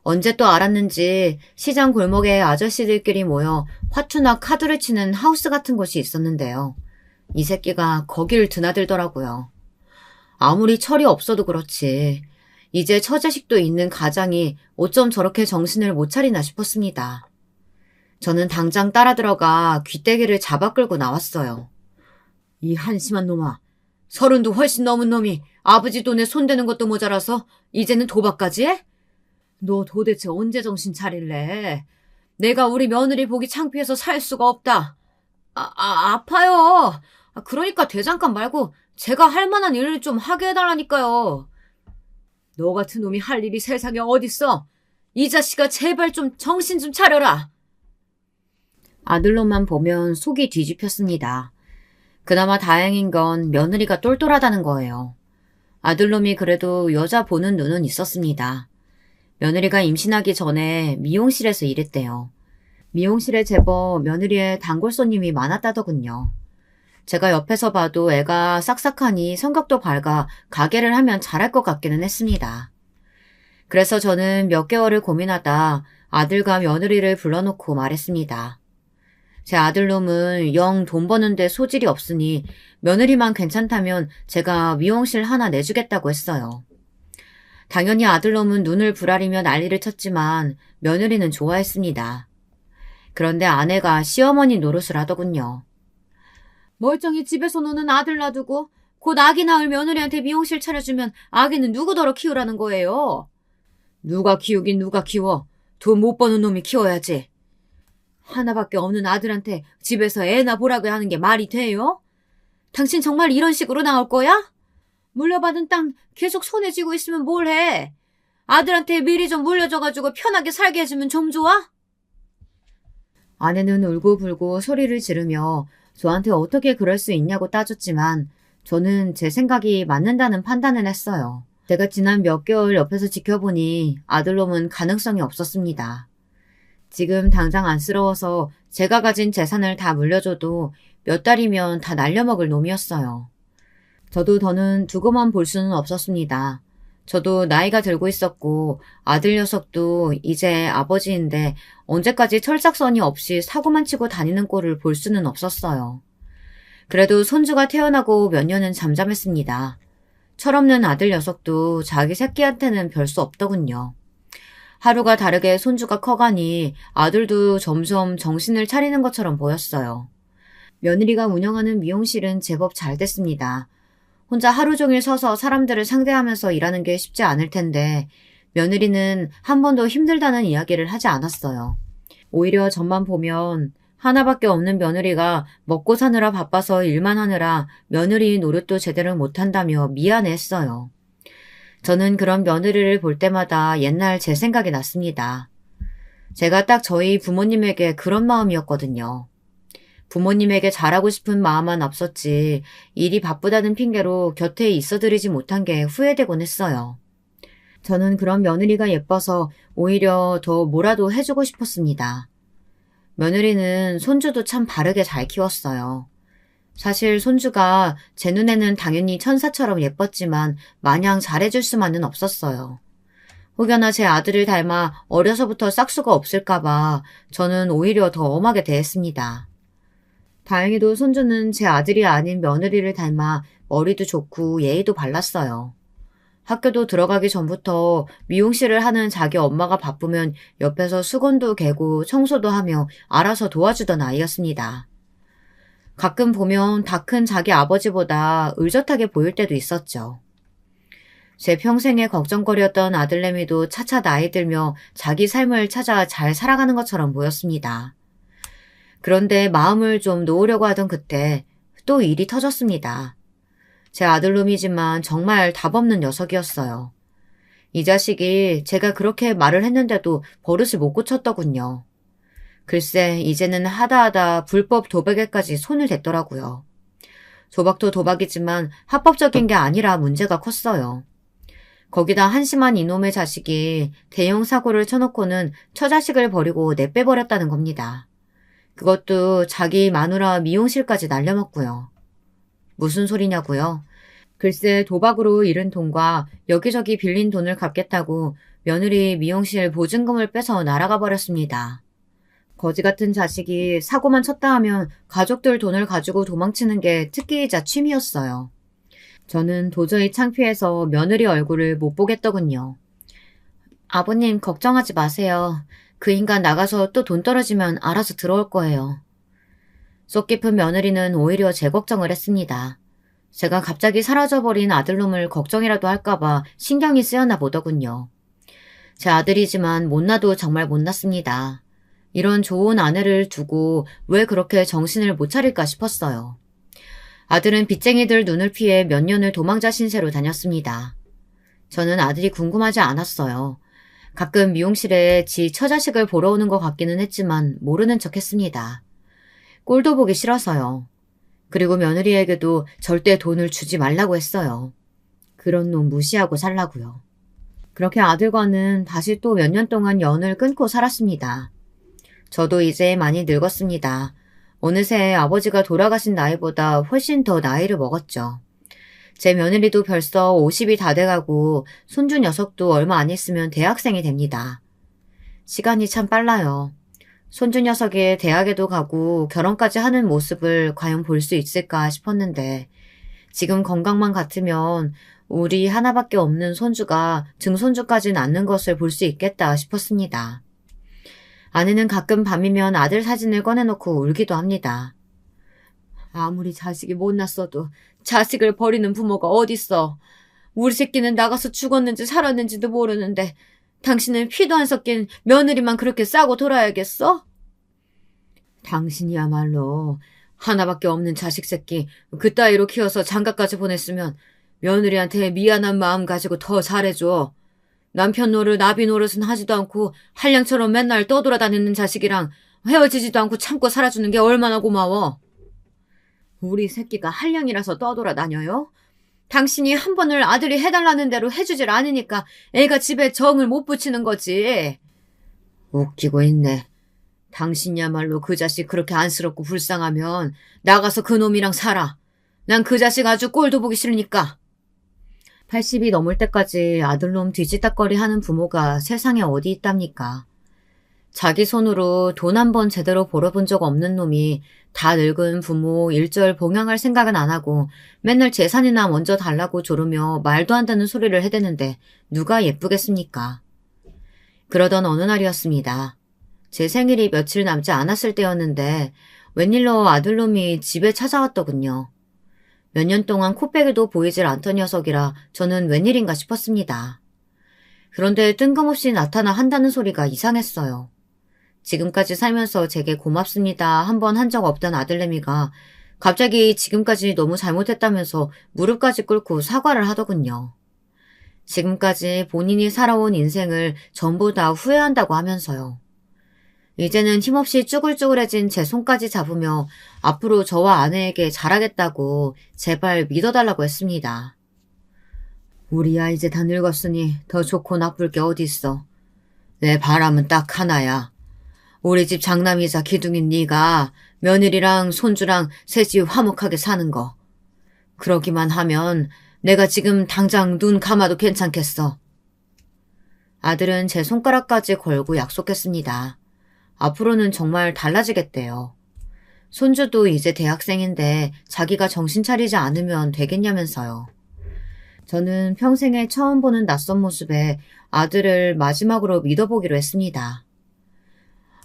언제 또 알았는지 시장 골목에 아저씨들끼리 모여 화투나 카드를 치는 하우스 같은 곳이 있었는데요. 이 새끼가 거길 드나들더라고요. 아무리 철이 없어도 그렇지 이제 처자식도 있는 가장이 어쩜 저렇게 정신을 못 차리나 싶었습니다. 저는 당장 따라 들어가 귀때기를 잡아 끌고 나왔어요. 이 한심한 놈아, 30도 훨씬 넘은 놈이 아버지 돈에 손대는 것도 모자라서 이제는 도박까지 해? 너 도대체 언제 정신 차릴래? 내가 우리 며느리 보기 창피해서 살 수가 없다. 아파요. 그러니까 대장간 말고 제가 할 만한 일을 좀 하게 해달라니까요. 너 같은 놈이 할 일이 세상에 어딨어? 이 자식아 제발 좀 정신 좀 차려라. 아들놈만 보면 속이 뒤집혔습니다. 그나마 다행인 건 며느리가 똘똘하다는 거예요. 아들놈이 그래도 여자 보는 눈은 있었습니다. 며느리가 임신하기 전에 미용실에서 일했대요. 미용실에 제법 며느리의 단골 손님이 많았다더군요. 제가 옆에서 봐도 애가 싹싹하니 성격도 밝아 가게를 하면 잘할 것 같기는 했습니다. 그래서 저는 몇 개월을 고민하다 아들과 며느리를 불러놓고 말했습니다. 제 아들놈은 영 돈 버는데 소질이 없으니 며느리만 괜찮다면 제가 미용실 하나 내주겠다고 했어요. 당연히 아들놈은 눈을 부라리며 난리를 쳤지만 며느리는 좋아했습니다. 그런데 아내가 시어머니 노릇을 하더군요. 멀쩡히 집에서 노는 아들 놔두고 곧 아기 낳을 며느리한테 미용실 차려주면 아기는 누구더러 키우라는 거예요? 누가 키우긴 누가 키워. 돈 못 버는 놈이 키워야지. 하나밖에 없는 아들한테 집에서 애나 보라고 하는 게 말이 돼요? 당신 정말 이런 식으로 나올 거야? 물려받은 땅 계속 손에 쥐고 있으면 뭘 해? 아들한테 미리 좀 물려줘가지고 편하게 살게 해주면 좀 좋아? 아내는 울고불고 소리를 지르며 저한테 어떻게 그럴 수 있냐고 따졌지만 저는 제 생각이 맞는다는 판단을 했어요. 제가 지난 몇 개월 옆에서 지켜보니 아들놈은 가능성이 없었습니다. 지금 당장 안쓰러워서 제가 가진 재산을 다 물려줘도 몇 달이면 다 날려먹을 놈이었어요. 저도 더는 두고만 볼 수는 없었습니다. 저도 나이가 들고 있었고 아들 녀석도 이제 아버지인데 언제까지 철딱서니 없이 사고만 치고 다니는 꼴을 볼 수는 없었어요. 그래도 손주가 태어나고 몇 년은 잠잠했습니다. 철없는 아들 녀석도 자기 새끼한테는 별 수 없더군요. 하루가 다르게 손주가 커가니 아들도 점점 정신을 차리는 것처럼 보였어요. 며느리가 운영하는 미용실은 제법 잘 됐습니다. 혼자 하루 종일 서서 사람들을 상대하면서 일하는 게 쉽지 않을 텐데 며느리는 한 번도 힘들다는 이야기를 하지 않았어요. 오히려 저만 보면 하나밖에 없는 며느리가 먹고 사느라 바빠서 일만 하느라 며느리 노릇도 제대로 못한다며 미안해했어요. 저는 그런 며느리를 볼 때마다 옛날 제 생각이 났습니다. 제가 딱 저희 부모님에게 그런 마음이었거든요. 부모님에게 잘하고 싶은 마음만 앞섰지 일이 바쁘다는 핑계로 곁에 있어드리지 못한 게 후회되곤 했어요. 저는 그런 며느리가 예뻐서 오히려 더 뭐라도 해주고 싶었습니다. 며느리는 손주도 참 바르게 잘 키웠어요. 사실 손주가 제 눈에는 당연히 천사처럼 예뻤지만 마냥 잘해줄 수만은 없었어요. 혹여나 제 아들을 닮아 어려서부터 싹수가 없을까봐 저는 오히려 더 엄하게 대했습니다. 다행히도 손주는 제 아들이 아닌 며느리를 닮아 머리도 좋고 예의도 발랐어요. 학교도 들어가기 전부터 미용실을 하는 자기 엄마가 바쁘면 옆에서 수건도 개고 청소도 하며 알아서 도와주던 아이였습니다. 가끔 보면 다 큰 자기 아버지보다 의젓하게 보일 때도 있었죠. 제 평생에 걱정거리였던 아들내미도 차차 나이 들며 자기 삶을 찾아 잘 살아가는 것처럼 보였습니다. 그런데 마음을 좀 놓으려고 하던 그때 또 일이 터졌습니다. 제 아들놈이지만 정말 답없는 녀석이었어요. 이 자식이 제가 그렇게 말을 했는데도 버릇을 못 고쳤더군요. 글쎄 이제는 하다하다 불법 도박에까지 손을 댔더라고요. 도박도 도박이지만 합법적인 게 아니라 문제가 컸어요. 거기다 한심한 이놈의 자식이 대형 사고를 쳐놓고는 처자식을 버리고 내빼버렸다는 겁니다. 그것도 자기 마누라 미용실까지 날려먹고요. 무슨 소리냐고요? 글쎄 도박으로 잃은 돈과 여기저기 빌린 돈을 갚겠다고 며느리 미용실 보증금을 빼서 날아가 버렸습니다. 거지 같은 자식이 사고만 쳤다 하면 가족들 돈을 가지고 도망치는 게 특기이자 취미였어요. 저는 도저히 창피해서 며느리 얼굴을 못 보겠더군요. 아버님 걱정하지 마세요. 그 인간 나가서 또 돈 떨어지면 알아서 들어올 거예요. 속 깊은 며느리는 오히려 제 걱정을 했습니다. 제가 갑자기 사라져버린 아들놈을 걱정이라도 할까봐 신경이 쓰였나 보더군요. 제 아들이지만 못나도 정말 못났습니다. 이런 좋은 아내를 두고 왜 그렇게 정신을 못 차릴까 싶었어요. 아들은 빚쟁이들 눈을 피해 몇 년을 도망자 신세로 다녔습니다. 저는 아들이 궁금하지 않았어요. 가끔 미용실에 지 처자식을 보러 오는 것 같기는 했지만 모르는 척 했습니다. 꼴도 보기 싫어서요. 그리고 며느리에게도 절대 돈을 주지 말라고 했어요. 그런 놈 무시하고 살라고요. 그렇게 아들과는 다시 또 몇 년 동안 연을 끊고 살았습니다. 저도 이제 많이 늙었습니다. 어느새 아버지가 돌아가신 나이보다 훨씬 더 나이를 먹었죠. 제 며느리도 벌써 50이 다 돼가고 손주 녀석도 얼마 안 있으면 대학생이 됩니다. 시간이 참 빨라요. 손주 녀석이 대학에도 가고 결혼까지 하는 모습을 과연 볼 수 있을까 싶었는데 지금 건강만 같으면 우리 하나밖에 없는 손주가 증손주까지 낳는 것을 볼 수 있겠다 싶었습니다. 아내는 가끔 밤이면 아들 사진을 꺼내놓고 울기도 합니다. 아무리 자식이 못났어도 자식을 버리는 부모가 어딨어. 우리 새끼는 나가서 죽었는지 살았는지도 모르는데 당신은 피도 안 섞인 며느리만 그렇게 싸고 돌아야겠어? 당신이야말로 하나밖에 없는 자식 새끼 그 따위로 키워서 장가까지 보냈으면 며느리한테 미안한 마음 가지고 더 잘해줘. 남편 노릇 나비 노릇은 하지도 않고 한량처럼 맨날 떠돌아다니는 자식이랑 헤어지지도 않고 참고 살아주는 게 얼마나 고마워. 우리 새끼가 한량이라서 떠돌아다녀요? 당신이 한 번을 아들이 해달라는 대로 해주질 않으니까 애가 집에 정을 못 붙이는 거지. 웃기고 있네. 당신이야말로 그 자식 그렇게 안쓰럽고 불쌍하면 나가서 그 놈이랑 살아. 난 그 자식 아주 꼴도 보기 싫으니까. 80이 넘을 때까지 아들놈 뒤지다거리 하는 부모가 세상에 어디 있답니까? 자기 손으로 돈 한 번 제대로 벌어본 적 없는 놈이 다 늙은 부모 일절 봉양할 생각은 안 하고 맨날 재산이나 먼저 달라고 조르며 말도 안 되는 소리를 해대는데 누가 예쁘겠습니까? 그러던 어느 날이었습니다. 제 생일이 며칠 남지 않았을 때였는데 웬일로 아들놈이 집에 찾아왔더군요. 몇 년 동안 코빼기도 보이질 않던 녀석이라 저는 웬일인가 싶었습니다. 그런데 뜬금없이 나타나 한다는 소리가 이상했어요. 지금까지 살면서 제게 고맙습니다 한 번 한 적 없던 아들내미가 갑자기 지금까지 너무 잘못했다면서 무릎까지 꿇고 사과를 하더군요. 지금까지 본인이 살아온 인생을 전부 다 후회한다고 하면서요. 이제는 힘없이 쭈글쭈글해진 제 손까지 잡으며 앞으로 저와 아내에게 잘하겠다고 제발 믿어달라고 했습니다. 우리야 이제 다 늙었으니 더 좋고 나쁠 게 어디 있어. 내 바람은 딱 하나야. 우리 집 장남이자 기둥인 네가 며느리랑 손주랑 셋이 화목하게 사는 거. 그러기만 하면 내가 지금 당장 눈 감아도 괜찮겠어. 아들은 제 손가락까지 걸고 약속했습니다. 앞으로는 정말 달라지겠대요. 손주도 이제 대학생인데 자기가 정신 차리지 않으면 되겠냐면서요. 저는 평생에 처음 보는 낯선 모습에 아들을 마지막으로 믿어보기로 했습니다.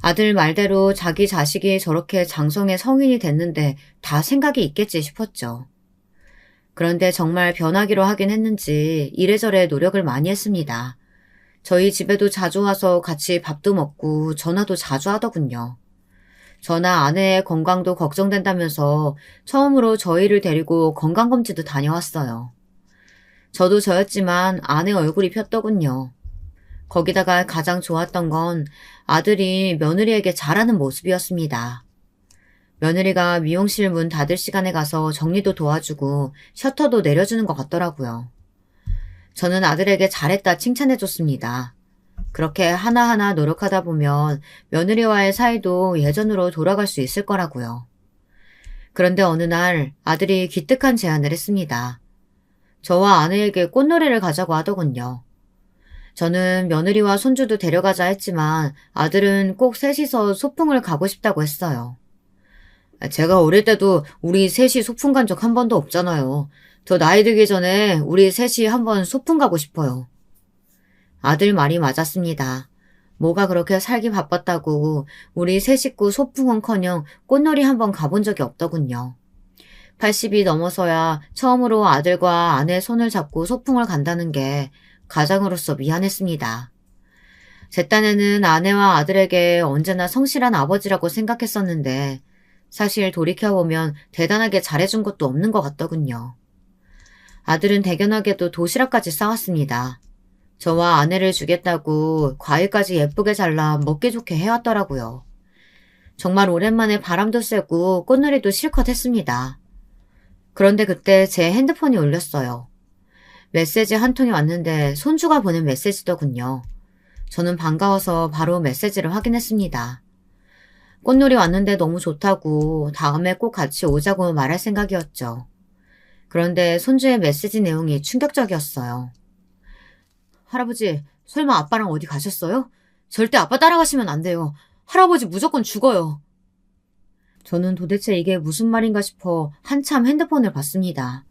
아들 말대로 자기 자식이 저렇게 장성의 성인이 됐는데 다 생각이 있겠지 싶었죠. 그런데 정말 변하기로 하긴 했는지 이래저래 노력을 많이 했습니다. 저희 집에도 자주 와서 같이 밥도 먹고 전화도 자주 하더군요. 저나 아내의 건강도 걱정된다면서 처음으로 저희를 데리고 건강검진도 다녀왔어요. 저도 저였지만 아내 얼굴이 폈더군요. 거기다가 가장 좋았던 건 아들이 며느리에게 잘하는 모습이었습니다. 며느리가 미용실 문 닫을 시간에 가서 정리도 도와주고 셔터도 내려주는 것 같더라고요. 저는 아들에게 잘했다 칭찬해줬습니다. 그렇게 하나하나 노력하다 보면 며느리와의 사이도 예전으로 돌아갈 수 있을 거라고요. 그런데 어느 날 아들이 기특한 제안을 했습니다. 저와 아내에게 꽃놀이를 가자고 하더군요. 저는 며느리와 손주도 데려가자 했지만 아들은 꼭 셋이서 소풍을 가고 싶다고 했어요. 제가 어릴 때도 우리 셋이 소풍 간 적 한 번도 없잖아요. 저 나이 들기 전에 우리 셋이 한번 소풍 가고 싶어요. 아들 말이 맞았습니다. 뭐가 그렇게 살기 바빴다고 우리 세 식구 소풍은커녕 꽃놀이 한번 가본 적이 없더군요. 80이 넘어서야 처음으로 아들과 아내 손을 잡고 소풍을 간다는 게 가장으로서 미안했습니다. 제 딴에는 아내와 아들에게 언제나 성실한 아버지라고 생각했었는데 사실 돌이켜보면 대단하게 잘해준 것도 없는 것 같더군요. 아들은 대견하게도 도시락까지 싸왔습니다. 저와 아내를 주겠다고 과일까지 예쁘게 잘라 먹기 좋게 해왔더라고요. 정말 오랜만에 바람도 쐬고 꽃놀이도 실컷 했습니다. 그런데 그때 제 핸드폰이 울렸어요. 메시지 한 통이 왔는데 손주가 보낸 메시지더군요. 저는 반가워서 바로 메시지를 확인했습니다. 꽃놀이 왔는데 너무 좋다고 다음에 꼭 같이 오자고 말할 생각이었죠. 그런데 손주의 메시지 내용이 충격적이었어요. 할아버지, 설마 아빠랑 어디 가셨어요? 절대 아빠 따라가시면 안 돼요. 할아버지 무조건 죽어요. 저는 도대체 이게 무슨 말인가 싶어 한참 핸드폰을 봤습니다.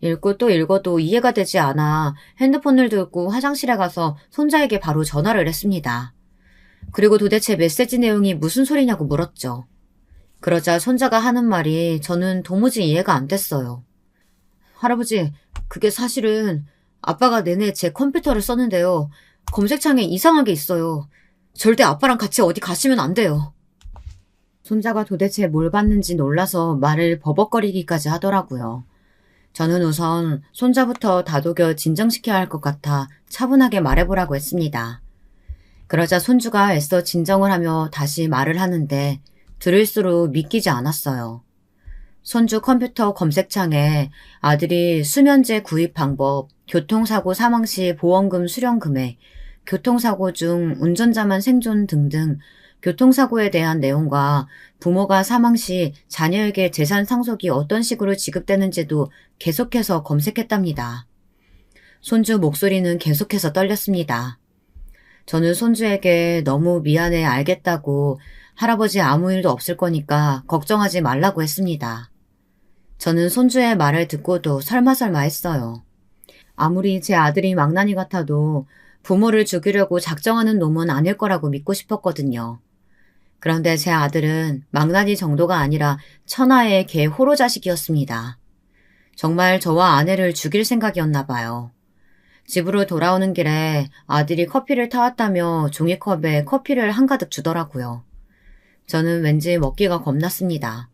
읽고 또 읽어도 이해가 되지 않아 핸드폰을 들고 화장실에 가서 손자에게 바로 전화를 했습니다. 그리고 도대체 메시지 내용이 무슨 소리냐고 물었죠. 그러자 손자가 하는 말이 저는 도무지 이해가 안 됐어요. 할아버지, 그게 사실은 아빠가 내내 제 컴퓨터를 썼는데요. 검색창에 이상한 게 있어요. 절대 아빠랑 같이 어디 가시면 안 돼요. 손자가 도대체 뭘 봤는지 놀라서 말을 버벅거리기까지 하더라고요. 저는 우선 손자부터 다독여 진정시켜야 할 것 같아 차분하게 말해보라고 했습니다. 그러자 손주가 애써 진정을 하며 다시 말을 하는데 들을수록 믿기지 않았어요. 손주 컴퓨터 검색창에 아들이 수면제 구입 방법, 교통사고 사망 시 보험금 수령 금액, 교통사고 중 운전자만 생존 등등 교통사고에 대한 내용과 부모가 사망 시 자녀에게 재산 상속이 어떤 식으로 지급되는지도 계속해서 검색했답니다. 손주 목소리는 계속해서 떨렸습니다. 저는 손주에게 너무 미안해 알겠다고 할아버지 아무 일도 없을 거니까 걱정하지 말라고 했습니다. 저는 손주의 말을 듣고도 설마설마 했어요. 아무리 제 아들이 망나니 같아도 부모를 죽이려고 작정하는 놈은 아닐 거라고 믿고 싶었거든요. 그런데 제 아들은 망나니 정도가 아니라 천하의 개 호로 자식이었습니다. 정말 저와 아내를 죽일 생각이었나 봐요. 집으로 돌아오는 길에 아들이 커피를 타왔다며 종이컵에 커피를 한가득 주더라고요. 저는 왠지 먹기가 겁났습니다.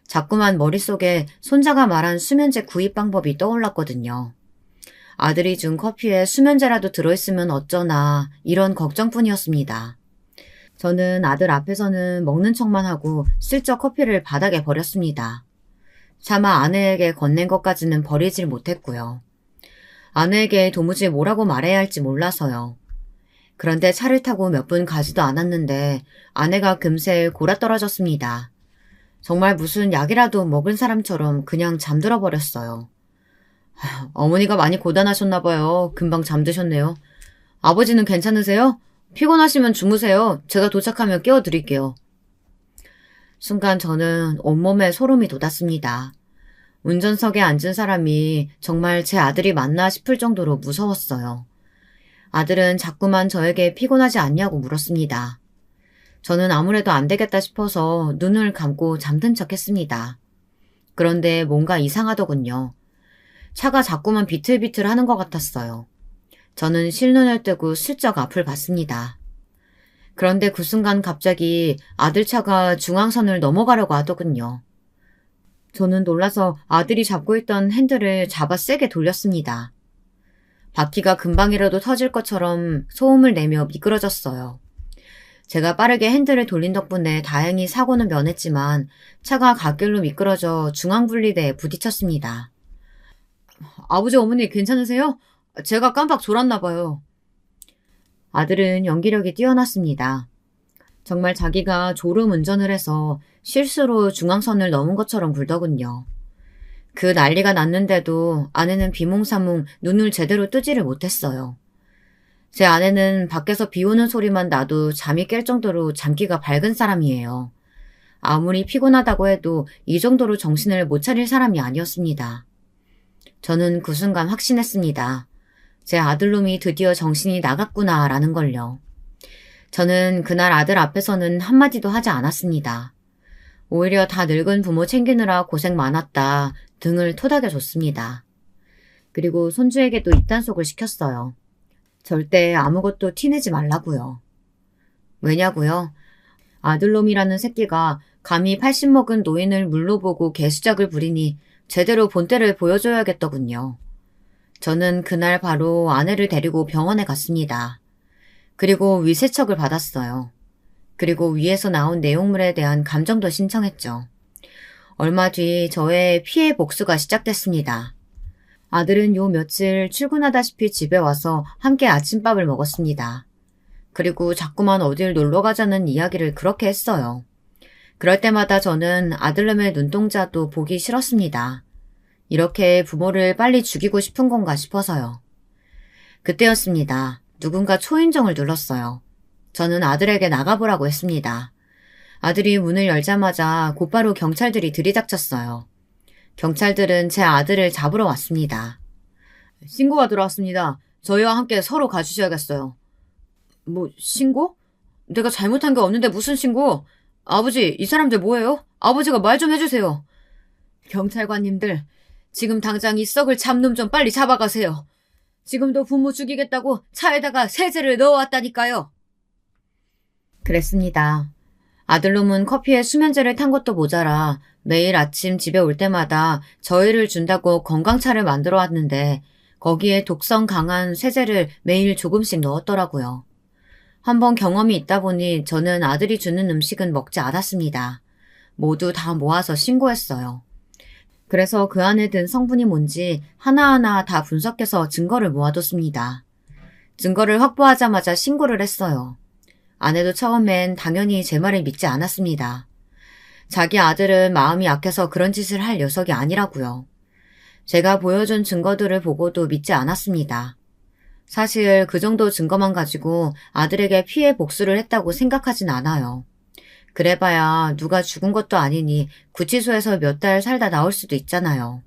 자꾸만 머릿속에 손자가 말한 수면제 구입 방법이 떠올랐거든요. 아들이 준 커피에 수면제라도 들어있으면 어쩌나 이런 걱정뿐이었습니다. 저는 아들 앞에서는 먹는 척만 하고 슬쩍 커피를 바닥에 버렸습니다. 차마 아내에게 건넨 것까지는 버리질 못했고요. 아내에게 도무지 뭐라고 말해야 할지 몰라서요. 그런데 차를 타고 몇 분 가지도 않았는데 아내가 금세 골아떨어졌습니다. 정말 무슨 약이라도 먹은 사람처럼 그냥 잠들어 버렸어요. 어머니가 많이 고단하셨나 봐요. 금방 잠드셨네요. 아버지는 괜찮으세요? 피곤하시면 주무세요. 제가 도착하면 깨워드릴게요. 순간 저는 온몸에 소름이 돋았습니다. 운전석에 앉은 사람이 정말 제 아들이 맞나 싶을 정도로 무서웠어요. 아들은 자꾸만 저에게 피곤하지 않냐고 물었습니다. 저는 아무래도 안 되겠다 싶어서 눈을 감고 잠든 척 했습니다. 그런데 뭔가 이상하더군요. 차가 자꾸만 비틀비틀 하는 것 같았어요. 저는 실눈을 뜨고 슬쩍 앞을 봤습니다. 그런데 그 순간 갑자기 아들 차가 중앙선을 넘어가려고 하더군요. 저는 놀라서 아들이 잡고 있던 핸들을 잡아 세게 돌렸습니다. 바퀴가 금방이라도 터질 것처럼 소음을 내며 미끄러졌어요. 제가 빠르게 핸들을 돌린 덕분에 다행히 사고는 면했지만 차가 갓길로 미끄러져 중앙분리대에 부딪혔습니다. 아버지 어머니 괜찮으세요? 제가 깜빡 졸았나 봐요. 아들은 연기력이 뛰어났습니다. 정말 자기가 졸음 운전을 해서 실수로 중앙선을 넘은 것처럼 굴더군요. 그 난리가 났는데도 아내는 비몽사몽 눈을 제대로 뜨지를 못했어요. 제 아내는 밖에서 비 오는 소리만 나도 잠이 깰 정도로 잠기가 밝은 사람이에요. 아무리 피곤하다고 해도 이 정도로 정신을 못 차릴 사람이 아니었습니다. 저는 그 순간 확신했습니다. 제 아들놈이 드디어 정신이 나갔구나라는 걸요. 저는 그날 아들 앞에서는 한마디도 하지 않았습니다. 오히려 다 늙은 부모 챙기느라 고생 많았다 등을 토닥여줬습니다. 그리고 손주에게도 입단속을 시켰어요. 절대 아무것도 티내지 말라고요. 왜냐고요? 아들놈이라는 새끼가 감히 80 먹은 노인을 물로 보고 개수작을 부리니 제대로 본때를 보여줘야겠더군요. 저는 그날 바로 아내를 데리고 병원에 갔습니다. 그리고 위세척을 받았어요. 그리고 위에서 나온 내용물에 대한 감정도 신청했죠. 얼마 뒤 저의 피해 복수가 시작됐습니다. 아들은 요 며칠 출근하다시피 집에 와서 함께 아침밥을 먹었습니다. 그리고 자꾸만 어딜 놀러 가자는 이야기를 그렇게 했어요. 그럴 때마다 저는 아들놈의 눈동자도 보기 싫었습니다. 이렇게 부모를 빨리 죽이고 싶은 건가 싶어서요. 그때였습니다. 누군가 초인종을 눌렀어요. 저는 아들에게 나가보라고 했습니다. 아들이 문을 열자마자 곧바로 경찰들이 들이닥쳤어요. 경찰들은 제 아들을 잡으러 왔습니다. 신고가 들어왔습니다. 저희와 함께 서로 가주셔야겠어요. 뭐 신고? 내가 잘못한 게 없는데 무슨 신고? 아버지, 이 사람들 뭐예요? 아버지가 말 좀 해주세요. 경찰관님들, 지금 당장 이 썩을 잡놈 좀 빨리 잡아가세요. 지금도 부모 죽이겠다고 차에다가 세제를 넣어왔다니까요. 그랬습니다. 아들놈은 커피에 수면제를 탄 것도 모자라 매일 아침 집에 올 때마다 저희를 준다고 건강차를 만들어 왔는데 거기에 독성 강한 세제를 매일 조금씩 넣었더라고요. 한번 경험이 있다 보니 저는 아들이 주는 음식은 먹지 않았습니다. 모두 다 모아서 신고했어요. 그래서 그 안에 든 성분이 뭔지 하나하나 다 분석해서 증거를 모아뒀습니다. 증거를 확보하자마자 신고를 했어요. 아내도 처음엔 당연히 제 말을 믿지 않았습니다. 자기 아들은 마음이 약해서 그런 짓을 할 녀석이 아니라고요. 제가 보여준 증거들을 보고도 믿지 않았습니다. 사실 그 정도 증거만 가지고 아들에게 피해 복수를 했다고 생각하진 않아요. 그래봐야 누가 죽은 것도 아니니 구치소에서 몇 달 살다 나올 수도 있잖아요.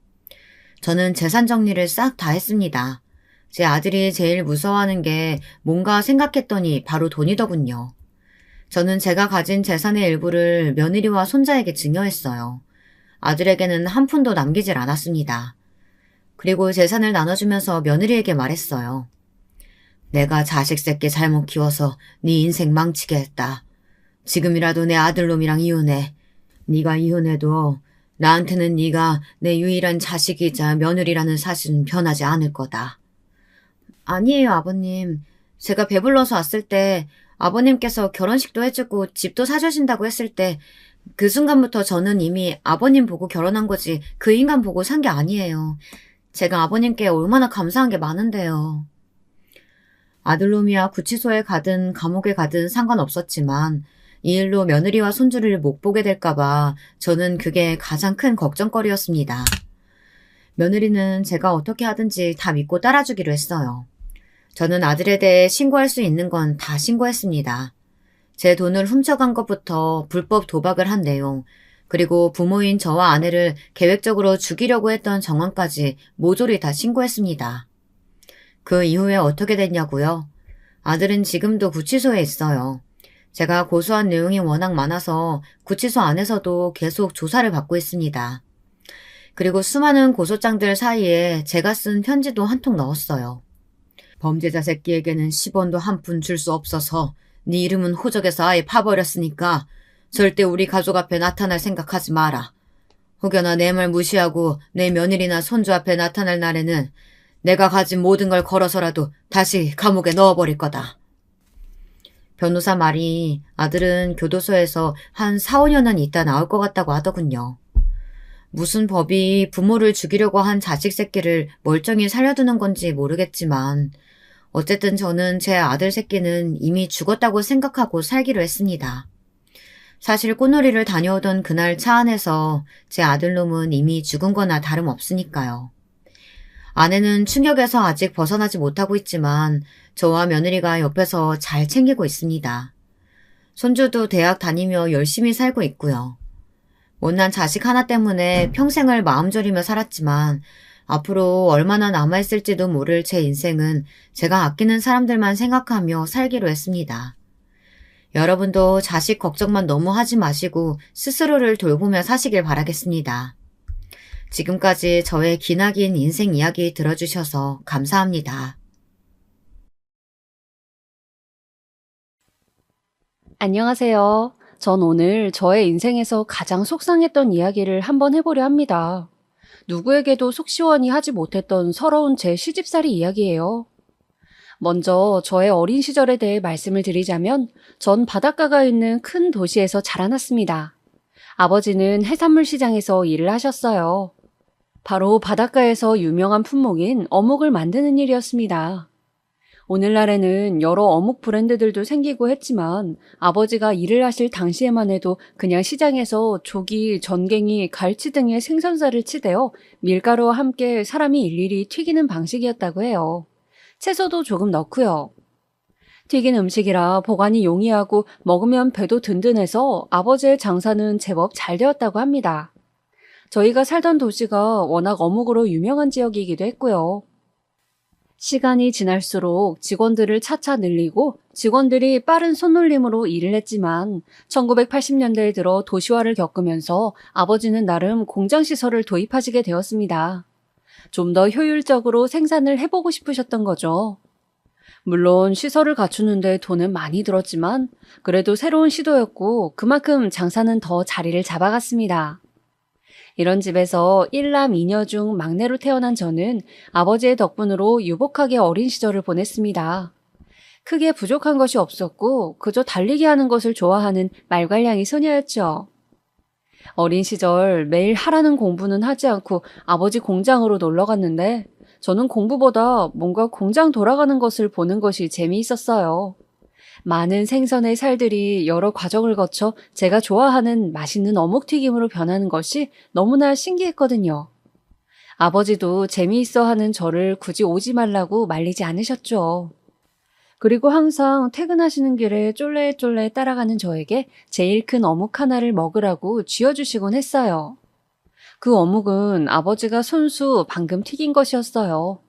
저는 재산 정리를 싹 다 했습니다. 제 아들이 제일 무서워하는 게 뭔가 생각했더니 바로 돈이더군요. 저는 제가 가진 재산의 일부를 며느리와 손자에게 증여했어요. 아들에게는 한 푼도 남기질 않았습니다. 그리고 재산을 나눠주면서 며느리에게 말했어요. 내가 자식 새끼 잘못 키워서 네 인생 망치게 했다. 지금이라도 내 아들놈이랑 이혼해. 네가 이혼해도 나한테는 네가 내 유일한 자식이자 며느리라는 사실은 변하지 않을 거다. 아니에요, 아버님. 제가 배불러서 왔을 때 아버님께서 결혼식도 해주고 집도 사주신다고 했을 때 그 순간부터 저는 이미 아버님 보고 결혼한 거지 그 인간 보고 산 게 아니에요. 제가 아버님께 얼마나 감사한 게 많은데요. 아들놈이야 구치소에 가든 감옥에 가든 상관없었지만 이 일로 며느리와 손주를 못 보게 될까봐 저는 그게 가장 큰 걱정거리였습니다. 며느리는 제가 어떻게 하든지 다 믿고 따라주기로 했어요. 저는 아들에 대해 신고할 수 있는 건 다 신고했습니다. 제 돈을 훔쳐간 것부터 불법 도박을 한 내용, 그리고 부모인 저와 아내를 계획적으로 죽이려고 했던 정황까지 모조리 다 신고했습니다. 그 이후에 어떻게 됐냐고요? 아들은 지금도 구치소에 있어요. 제가 고소한 내용이 워낙 많아서 구치소 안에서도 계속 조사를 받고 있습니다. 그리고 수많은 고소장들 사이에 제가 쓴 편지도 한 통 넣었어요. 범죄자 새끼에게는 10원도 한 푼 줄 수 없어서 네 이름은 호적에서 아예 파버렸으니까 절대 우리 가족 앞에 나타날 생각하지 마라. 혹여나 내 말 무시하고 내 며느리나 손주 앞에 나타날 날에는 내가 가진 모든 걸 걸어서라도 다시 감옥에 넣어버릴 거다. 변호사 말이 아들은 교도소에서 한 4, 5년은 있다 나올 것 같다고 하더군요. 무슨 법이 부모를 죽이려고 한 자식 새끼를 멀쩡히 살려두는 건지 모르겠지만 어쨌든 저는 제 아들 새끼는 이미 죽었다고 생각하고 살기로 했습니다. 사실 꽃놀이를 다녀오던 그날 차 안에서 제 아들놈은 이미 죽은 거나 다름없으니까요. 아내는 충격에서 아직 벗어나지 못하고 있지만 저와 며느리가 옆에서 잘 챙기고 있습니다. 손주도 대학 다니며 열심히 살고 있고요. 못난 자식 하나 때문에 평생을 마음 졸이며 살았지만 앞으로 얼마나 남아있을지도 모를 제 인생은 제가 아끼는 사람들만 생각하며 살기로 했습니다. 여러분도 자식 걱정만 너무 하지 마시고 스스로를 돌보며 사시길 바라겠습니다. 지금까지 저의 기나긴 인생 이야기 들어주셔서 감사합니다. 안녕하세요. 전 오늘 저의 인생에서 가장 속상했던 이야기를 한번 해보려 합니다. 누구에게도 속 시원히 하지 못했던 서러운 제 시집살이 이야기예요. 먼저 저의 어린 시절에 대해 말씀을 드리자면 전 바닷가가 있는 큰 도시에서 자라났습니다. 아버지는 해산물 시장에서 일을 하셨어요. 바로 바닷가에서 유명한 품목인 어묵을 만드는 일이었습니다. 오늘날에는 여러 어묵 브랜드들도 생기고 했지만 아버지가 일을 하실 당시에만 해도 그냥 시장에서 조기, 전갱이, 갈치 등의 생선살을 치대어 밀가루와 함께 사람이 일일이 튀기는 방식이었다고 해요. 채소도 조금 넣고요. 튀긴 음식이라 보관이 용이하고 먹으면 배도 든든해서 아버지의 장사는 제법 잘 되었다고 합니다. 저희가 살던 도시가 워낙 어묵으로 유명한 지역이기도 했고요. 시간이 지날수록 직원들을 차차 늘리고 직원들이 빠른 손놀림으로 일을 했지만 1980년대에 들어 도시화를 겪으면서 아버지는 나름 공장시설을 도입하시게 되었습니다. 좀 더 효율적으로 생산을 해보고 싶으셨던 거죠. 물론 시설을 갖추는데 돈은 많이 들었지만 그래도 새로운 시도였고 그만큼 장사는 더 자리를 잡아갔습니다. 이런 집에서 1남 2녀 중 막내로 태어난 저는 아버지의 덕분으로 유복하게 어린 시절을 보냈습니다. 크게 부족한 것이 없었고 그저 달리기 하는 것을 좋아하는 말괄량이 소녀였죠. 어린 시절 매일 하라는 공부는 하지 않고 아버지 공장으로 놀러 갔는데 저는 공부보다 뭔가 공장 돌아가는 것을 보는 것이 재미있었어요. 많은 생선의 살들이 여러 과정을 거쳐 제가 좋아하는 맛있는 어묵튀김으로 변하는 것이 너무나 신기했거든요. 아버지도 재미있어 하는 저를 굳이 오지 말라고 말리지 않으셨죠. 그리고 항상 퇴근하시는 길에 쫄래쫄래 따라가는 저에게 제일 큰 어묵 하나를 먹으라고 쥐어주시곤 했어요. 그 어묵은 아버지가 손수 방금 튀긴 것이었어요.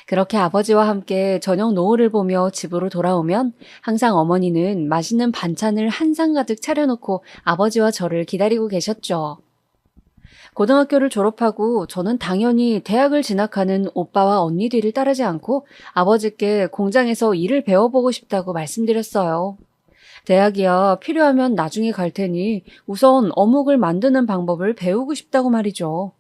그렇게 아버지와 함께 저녁 노을을 보며 집으로 돌아오면 항상 어머니는 맛있는 반찬을 한 상 가득 차려놓고 아버지와 저를 기다리고 계셨죠. 고등학교를 졸업하고 저는 당연히 대학을 진학하는 오빠와 언니 뒤를 따르지 않고 아버지께 공장에서 일을 배워보고 싶다고 말씀드렸어요. 대학이야 필요하면 나중에 갈 테니 우선 어묵을 만드는 방법을 배우고 싶다고 말이죠.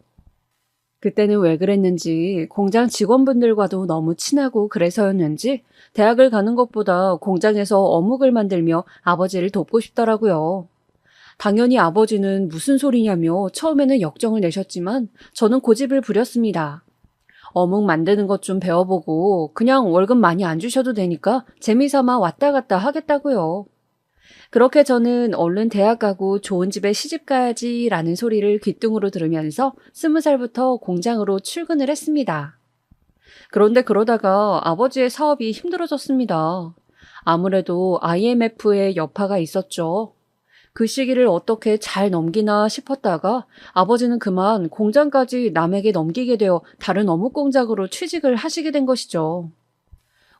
그때는 왜 그랬는지 공장 직원분들과도 너무 친하고 그래서였는지 대학을 가는 것보다 공장에서 어묵을 만들며 아버지를 돕고 싶더라고요. 당연히 아버지는 무슨 소리냐며 처음에는 역정을 내셨지만 저는 고집을 부렸습니다. 어묵 만드는 것 좀 배워보고 그냥 월급 많이 안 주셔도 되니까 재미삼아 왔다 갔다 하겠다고요. 그렇게 저는 얼른 대학 가고 좋은 집에 시집 가야지라는 소리를 귓등으로 들으면서 20살부터 공장으로 출근을 했습니다. 그런데 그러다가 아버지의 사업이 힘들어졌습니다. 아무래도 IMF의 여파가 있었죠. 그 시기를 어떻게 잘 넘기나 싶었다가 아버지는 그만 공장까지 남에게 넘기게 되어 다른 어묵 공장으로 취직을 하시게 된 것이죠.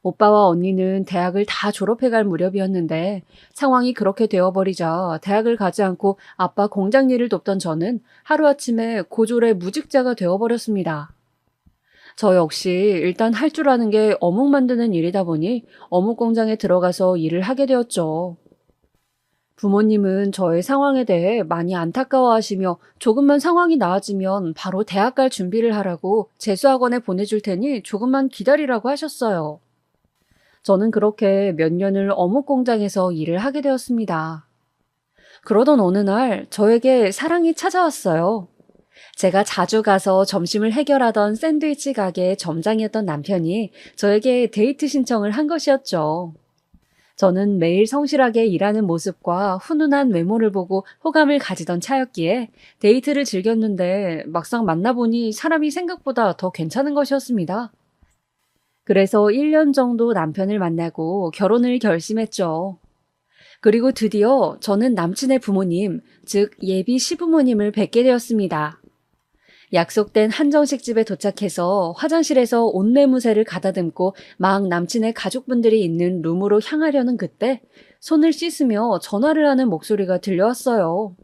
오빠와 언니는 대학을 다 졸업해갈 무렵이었는데 상황이 그렇게 되어버리자 대학을 가지 않고 아빠 공장 일을 돕던 저는 하루아침에 고졸의 무직자가 되어버렸습니다. 저 역시 일단 할 줄 아는 게 어묵 만드는 일이다 보니 어묵 공장에 들어가서 일을 하게 되었죠. 부모님은 저의 상황에 대해 많이 안타까워하시며 조금만 상황이 나아지면 바로 대학 갈 준비를 하라고 재수학원에 보내줄 테니 조금만 기다리라고 하셨어요. 저는 그렇게 몇 년을 어묵 공장에서 일을 하게 되었습니다. 그러던 어느 날 저에게 사랑이 찾아왔어요. 제가 자주 가서 점심을 해결하던 샌드위치 가게 점장이었던 남편이 저에게 데이트 신청을 한 것이었죠. 저는 매일 성실하게 일하는 모습과 훈훈한 외모를 보고 호감을 가지던 차였기에 데이트를 즐겼는데 막상 만나보니 사람이 생각보다 더 괜찮은 것이었습니다. 그래서 1년 정도 남편을 만나고 결혼을 결심했죠. 그리고 드디어 저는 남친의 부모님, 즉 예비 시부모님을 뵙게 되었습니다. 약속된 한정식 집에 도착해서 화장실에서 옷내무새를 가다듬고 막 남친의 가족분들이 있는 룸으로 향하려는 그때 손을 씻으며 전화를 하는 목소리가 들려왔어요.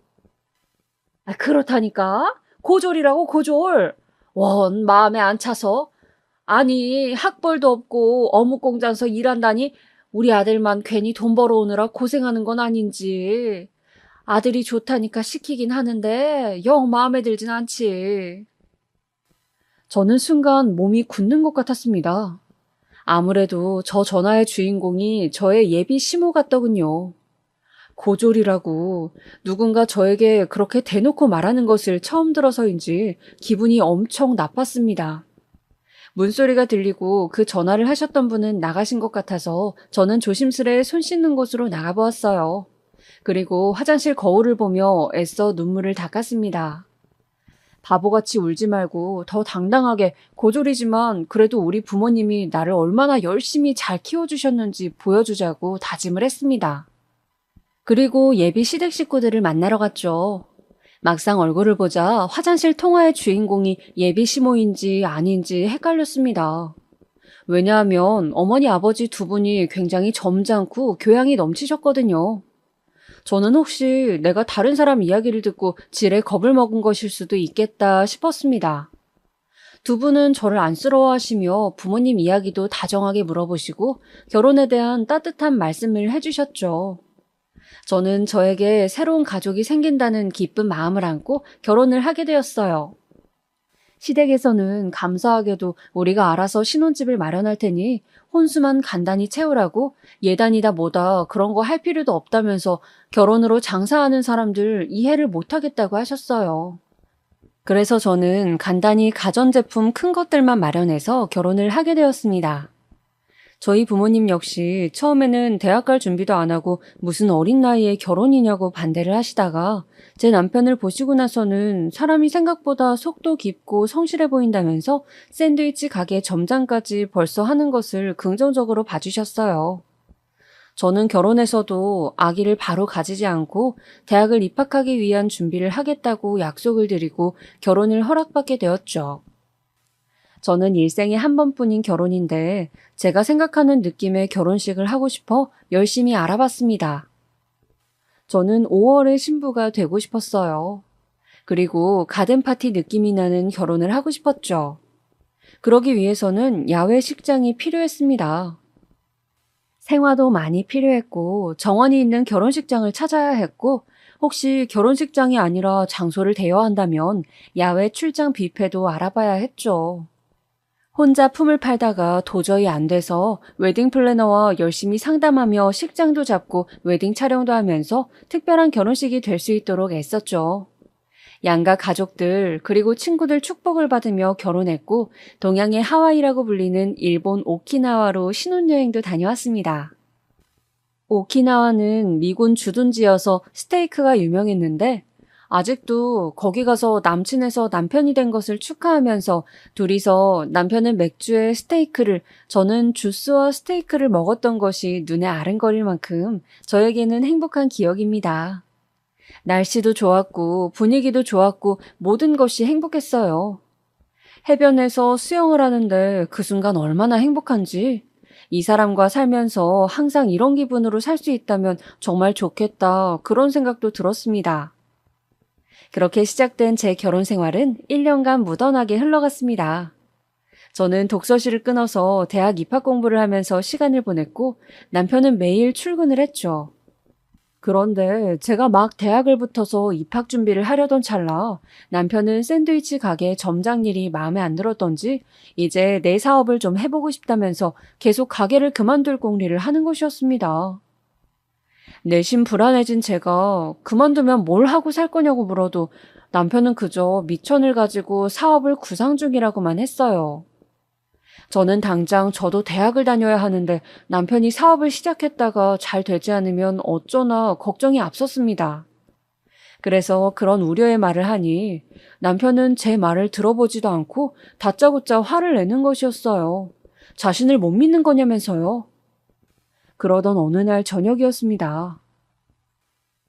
그렇다니까? 고졸이라고 고졸. 원 마음에 안 차서. 아니 학벌도 없고 어묵 공장에서 일한다니 우리 아들만 괜히 돈 벌어오느라 고생하는 건 아닌지. 아들이 좋다니까 시키긴 하는데 영 마음에 들진 않지. 저는 순간 몸이 굳는 것 같았습니다. 아무래도 저 전화의 주인공이 저의 예비 시모 같더군요. 고졸이라고 누군가 저에게 그렇게 대놓고 말하는 것을 처음 들어서인지 기분이 엄청 나빴습니다. 문소리가 들리고 그 전화를 하셨던 분은 나가신 것 같아서 저는 조심스레 손 씻는 곳으로 나가보았어요. 그리고 화장실 거울을 보며 애써 눈물을 닦았습니다. 바보같이 울지 말고 더 당당하게 고졸이지만 그래도 우리 부모님이 나를 얼마나 열심히 잘 키워주셨는지 보여주자고 다짐을 했습니다. 그리고 예비 시댁 식구들을 만나러 갔죠. 막상 얼굴을 보자 화장실 통화의 주인공이 예비 시모인지 아닌지 헷갈렸습니다. 왜냐하면 어머니 아버지 두 분이 굉장히 점잖고 교양이 넘치셨거든요. 저는 혹시 내가 다른 사람 이야기를 듣고 지레 겁을 먹은 것일 수도 있겠다 싶었습니다. 두 분은 저를 안쓰러워하시며 부모님 이야기도 다정하게 물어보시고 결혼에 대한 따뜻한 말씀을 해주셨죠. 저는 저에게 새로운 가족이 생긴다는 기쁜 마음을 안고 결혼을 하게 되었어요. 시댁에서는 감사하게도 우리가 알아서 신혼집을 마련할 테니 혼수만 간단히 채우라고 예단이다 뭐다 그런 거 할 필요도 없다면서 결혼으로 장사하는 사람들 이해를 못하겠다고 하셨어요. 그래서 저는 간단히 가전제품 큰 것들만 마련해서 결혼을 하게 되었습니다. 저희 부모님 역시 처음에는 대학 갈 준비도 안 하고 무슨 어린 나이에 결혼이냐고 반대를 하시다가 제 남편을 보시고 나서는 사람이 생각보다 속도 깊고 성실해 보인다면서 샌드위치 가게 점장까지 벌써 하는 것을 긍정적으로 봐주셨어요. 저는 결혼해서도 아기를 바로 가지지 않고 대학을 입학하기 위한 준비를 하겠다고 약속을 드리고 결혼을 허락받게 되었죠. 저는 일생에 한 번뿐인 결혼인데 제가 생각하는 느낌의 결혼식을 하고 싶어 열심히 알아봤습니다. 저는 5월의 신부가 되고 싶었어요. 그리고 가든파티 느낌이 나는 결혼을 하고 싶었죠. 그러기 위해서는 야외 식장이 필요했습니다. 생화도 많이 필요했고 정원이 있는 결혼식장을 찾아야 했고 혹시 결혼식장이 아니라 장소를 대여한다면 야외 출장 뷔페도 알아봐야 했죠. 혼자 품을 팔다가 도저히 안 돼서 웨딩 플래너와 열심히 상담하며 식장도 잡고 웨딩 촬영도 하면서 특별한 결혼식이 될 수 있도록 애썼죠. 양가 가족들 그리고 친구들 축복을 받으며 결혼했고 동양의 하와이라고 불리는 일본 오키나와로 신혼여행도 다녀왔습니다. 오키나와는 미군 주둔지여서 스테이크가 유명했는데 아직도 거기 가서 남친에서 남편이 된 것을 축하하면서 둘이서 남편은 맥주에 스테이크를 저는 주스와 스테이크를 먹었던 것이 눈에 아른거릴 만큼 저에게는 행복한 기억입니다. 날씨도 좋았고 분위기도 좋았고 모든 것이 행복했어요. 해변에서 수영을 하는데 그 순간 얼마나 행복한지 이 사람과 살면서 항상 이런 기분으로 살 수 있다면 정말 좋겠다 그런 생각도 들었습니다. 그렇게 시작된 제 결혼 생활은 1년간 무던하게 흘러갔습니다. 저는 독서실을 끊어서 대학 입학 공부를 하면서 시간을 보냈고 남편은 매일 출근을 했죠. 그런데 제가 막 대학을 붙어서 입학 준비를 하려던 찰나 남편은 샌드위치 가게 점장 일이 마음에 안 들었던지 이제 내 사업을 좀 해보고 싶다면서 계속 가게를 그만둘 공리를 하는 것이었습니다. 내심 불안해진 제가 그만두면 뭘 하고 살 거냐고 물어도 남편은 그저 미천을 가지고 사업을 구상 중이라고만 했어요. 저는 당장 저도 대학을 다녀야 하는데 남편이 사업을 시작했다가 잘 되지 않으면 어쩌나 걱정이 앞섰습니다. 그래서 그런 우려의 말을 하니 남편은 제 말을 들어보지도 않고 다짜고짜 화를 내는 것이었어요. 자신을 못 믿는 거냐면서요. 그러던 어느 날 저녁이었습니다.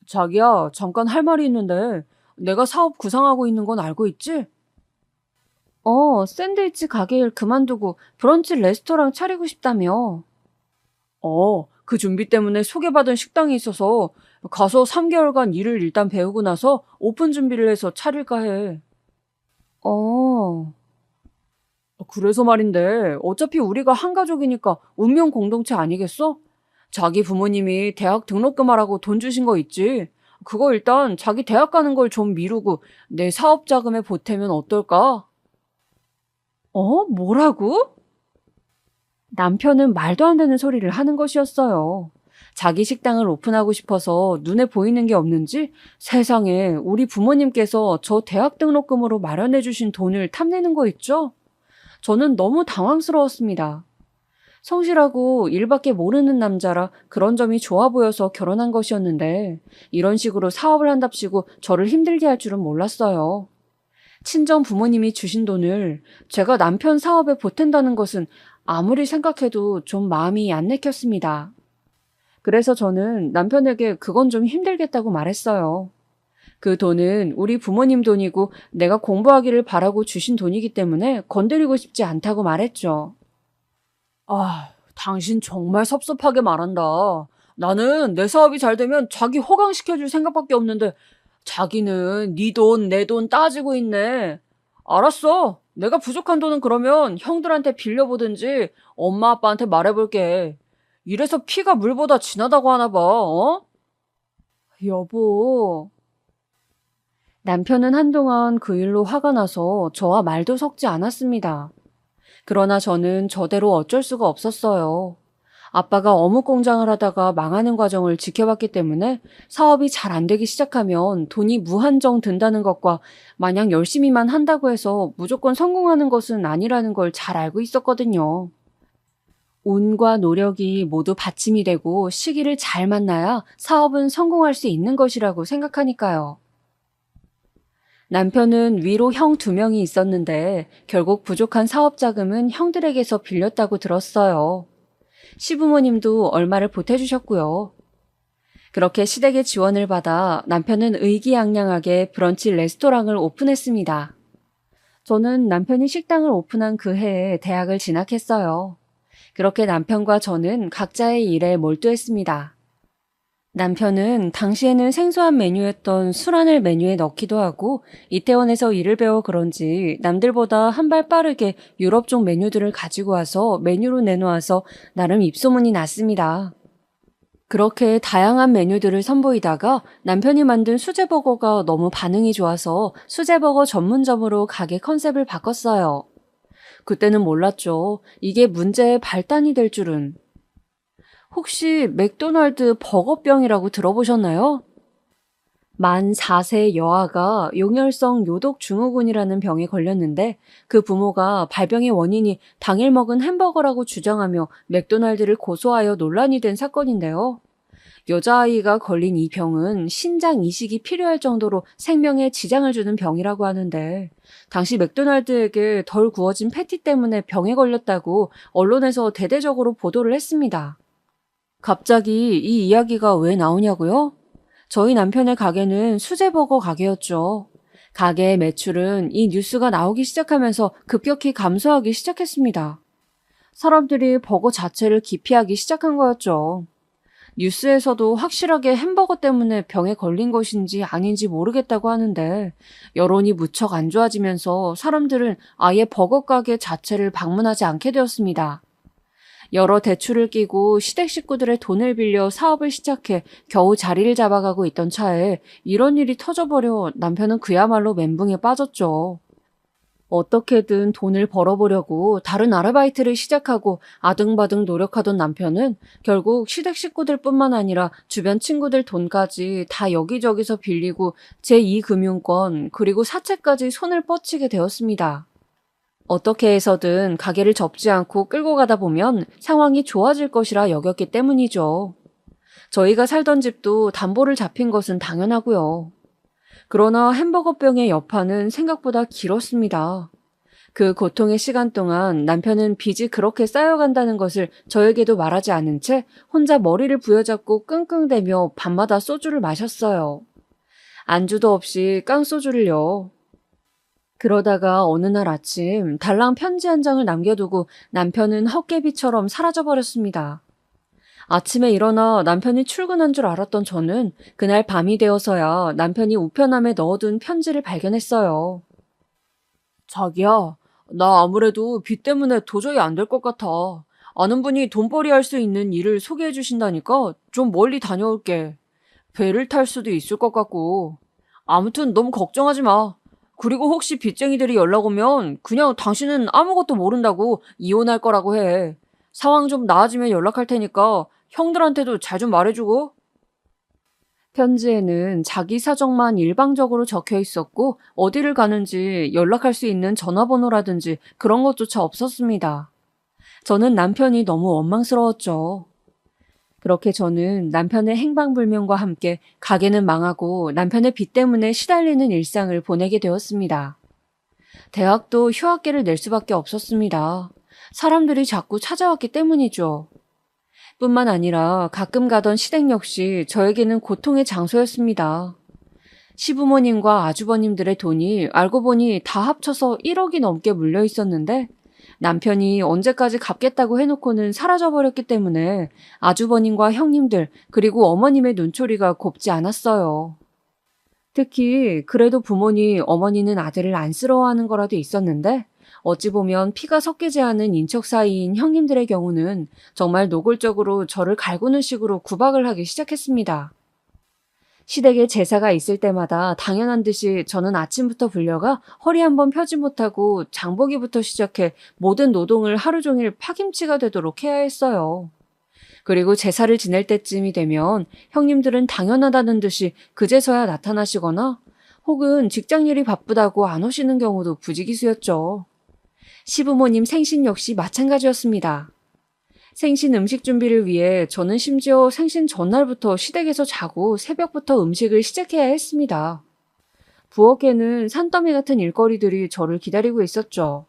자기야, 잠깐 할 말이 있는데 내가 사업 구상하고 있는 건 알고 있지? 샌드위치 가게 일 그만두고 브런치 레스토랑 차리고 싶다며. 그 준비 때문에 소개받은 식당이 있어서 가서 3개월간 일을 일단 배우고 나서 오픈 준비를 해서 차릴까 해. 어, 그래서 말인데 어차피 우리가 한 가족이니까 운명 공동체 아니겠어? 자기 부모님이 대학 등록금 하라고 돈 주신 거 있지? 그거 일단 자기 대학 가는 걸 좀 미루고 내 사업 자금에 보태면 어떨까? 뭐라고? 남편은 말도 안 되는 소리를 하는 것이었어요. 자기 식당을 오픈하고 싶어서 눈에 보이는 게 없는지 세상에 우리 부모님께서 저 대학 등록금으로 마련해 주신 돈을 탐내는 거 있죠? 저는 너무 당황스러웠습니다. 성실하고 일밖에 모르는 남자라 그런 점이 좋아 보여서 결혼한 것이었는데 이런 식으로 사업을 한답시고 저를 힘들게 할 줄은 몰랐어요. 친정 부모님이 주신 돈을 제가 남편 사업에 보탠다는 것은 아무리 생각해도 좀 마음이 안 내켰습니다. 그래서 저는 남편에게 그건 좀 힘들겠다고 말했어요. 그 돈은 우리 부모님 돈이고 내가 공부하기를 바라고 주신 돈이기 때문에 건드리고 싶지 않다고 말했죠. 당신 정말 섭섭하게 말한다. 나는 내 사업이 잘 되면 자기 호강시켜줄 생각밖에 없는데 자기는 네 돈, 내 돈 따지고 있네. 알았어. 내가 부족한 돈은 그러면 형들한테 빌려보든지 엄마 아빠한테 말해볼게. 이래서 피가 물보다 진하다고 하나 봐, 어? 여보. 남편은 한동안 그 일로 화가 나서 저와 말도 섞지 않았습니다. 그러나 저는 저대로 어쩔 수가 없었어요. 아빠가 어묵 공장을 하다가 망하는 과정을 지켜봤기 때문에 사업이 잘 안 되기 시작하면 돈이 무한정 든다는 것과 마냥 열심히만 한다고 해서 무조건 성공하는 것은 아니라는 걸 잘 알고 있었거든요. 운과 노력이 모두 받침이 되고 시기를 잘 만나야 사업은 성공할 수 있는 것이라고 생각하니까요. 남편은 위로 형 2명이 있었는데 결국 부족한 사업 자금은 형들에게서 빌렸다고 들었어요. 시부모님도 얼마를 보태주셨고요. 그렇게 시댁의 지원을 받아 남편은 의기양양하게 브런치 레스토랑을 오픈했습니다. 저는 남편이 식당을 오픈한 그 해에 대학을 진학했어요. 그렇게 남편과 저는 각자의 일에 몰두했습니다. 남편은 당시에는 생소한 메뉴였던 술안을 메뉴에 넣기도 하고 이태원에서 일을 배워 그런지 남들보다 한 발 빠르게 유럽 쪽 메뉴들을 가지고 와서 메뉴로 내놓아서 나름 입소문이 났습니다. 그렇게 다양한 메뉴들을 선보이다가 남편이 만든 수제버거가 너무 반응이 좋아서 수제버거 전문점으로 가게 컨셉을 바꿨어요. 그때는 몰랐죠. 이게 문제의 발단이 될 줄은. 혹시 맥도날드 버거병이라고 들어보셨나요? 만 4세 여아가 용혈성 요독 증후군이라는 병에 걸렸는데 그 부모가 발병의 원인이 당일 먹은 햄버거라고 주장하며 맥도날드를 고소하여 논란이 된 사건인데요. 여자아이가 걸린 이 병은 신장 이식이 필요할 정도로 생명에 지장을 주는 병이라고 하는데 당시 맥도날드에게 덜 구워진 패티 때문에 병에 걸렸다고 언론에서 대대적으로 보도를 했습니다. 갑자기 이 이야기가 왜 나오냐고요? 저희 남편의 가게는 수제버거 가게였죠. 가게의 매출은 이 뉴스가 나오기 시작하면서 급격히 감소하기 시작했습니다. 사람들이 버거 자체를 기피하기 시작한 거였죠. 뉴스에서도 확실하게 햄버거 때문에 병에 걸린 것인지 아닌지 모르겠다고 하는데 여론이 무척 안 좋아지면서 사람들은 아예 버거 가게 자체를 방문하지 않게 되었습니다. 여러 대출을 끼고 시댁 식구들의 돈을 빌려 사업을 시작해 겨우 자리를 잡아가고 있던 차에 이런 일이 터져버려 남편은 그야말로 멘붕에 빠졌죠. 어떻게든 돈을 벌어보려고 다른 아르바이트를 시작하고 아등바등 노력하던 남편은 결국 시댁 식구들뿐만 아니라 주변 친구들 돈까지 다 여기저기서 빌리고 제2금융권 그리고 사채까지 손을 뻗치게 되었습니다. 어떻게 해서든 가게를 접지 않고 끌고 가다 보면 상황이 좋아질 것이라 여겼기 때문이죠. 저희가 살던 집도 담보를 잡힌 것은 당연하고요. 그러나 햄버거병의 여파는 생각보다 길었습니다. 그 고통의 시간 동안 남편은 빚이 그렇게 쌓여간다는 것을 저에게도 말하지 않은 채 혼자 머리를 부여잡고 끙끙대며 밤마다 소주를 마셨어요. 안주도 없이 깡소주를요. 그러다가 어느 날 아침 달랑 편지 한 장을 남겨두고 남편은 헛개비처럼 사라져버렸습니다. 아침에 일어나 남편이 출근한 줄 알았던 저는 그날 밤이 되어서야 남편이 우편함에 넣어둔 편지를 발견했어요. 자기야, 나 아무래도 빚 때문에 도저히 안 될 것 같아. 아는 분이 돈벌이 할 수 있는 일을 소개해 주신다니까 좀 멀리 다녀올게. 배를 탈 수도 있을 것 같고. 아무튼 너무 걱정하지 마. 그리고 혹시 빚쟁이들이 연락 오면 그냥 당신은 아무것도 모른다고 이혼할 거라고 해. 상황 좀 나아지면 연락할 테니까 형들한테도 잘 좀 말해주고. 편지에는 자기 사정만 일방적으로 적혀 있었고 어디를 가는지 연락할 수 있는 전화번호라든지 그런 것조차 없었습니다. 저는 남편이 너무 원망스러웠죠. 그렇게 저는 남편의 행방불명과 함께 가게는 망하고 남편의 빚 때문에 시달리는 일상을 보내게 되었습니다. 대학도 휴학계를 낼 수밖에 없었습니다. 사람들이 자꾸 찾아왔기 때문이죠. 뿐만 아니라 가끔 가던 시댁 역시 저에게는 고통의 장소였습니다. 시부모님과 아주버님들의 돈이 알고 보니 다 합쳐서 1억이 넘게 물려 있었는데 남편이 언제까지 갚겠다고 해놓고는 사라져버렸기 때문에 아주버님과 형님들 그리고 어머님의 눈초리가 곱지 않았어요. 특히 그래도 부모니 어머니는 아들을 안쓰러워하는 거라도 있었는데 어찌 보면 피가 섞이지 않은 인척 사이인 형님들의 경우는 정말 노골적으로 저를 갈구는 식으로 구박을 하기 시작했습니다. 시댁에 제사가 있을 때마다 당연한 듯이 저는 아침부터 불려가 허리 한번 펴지 못하고 장보기부터 시작해 모든 노동을 하루 종일 파김치가 되도록 해야 했어요. 그리고 제사를 지낼 때쯤이 되면 형님들은 당연하다는 듯이 그제서야 나타나시거나 혹은 직장일이 바쁘다고 안 오시는 경우도 부지기수였죠. 시부모님 생신 역시 마찬가지였습니다. 생신 음식 준비를 위해 저는 심지어 생신 전날부터 시댁에서 자고 새벽부터 음식을 시작해야 했습니다. 부엌에는 산더미 같은 일거리들이 저를 기다리고 있었죠.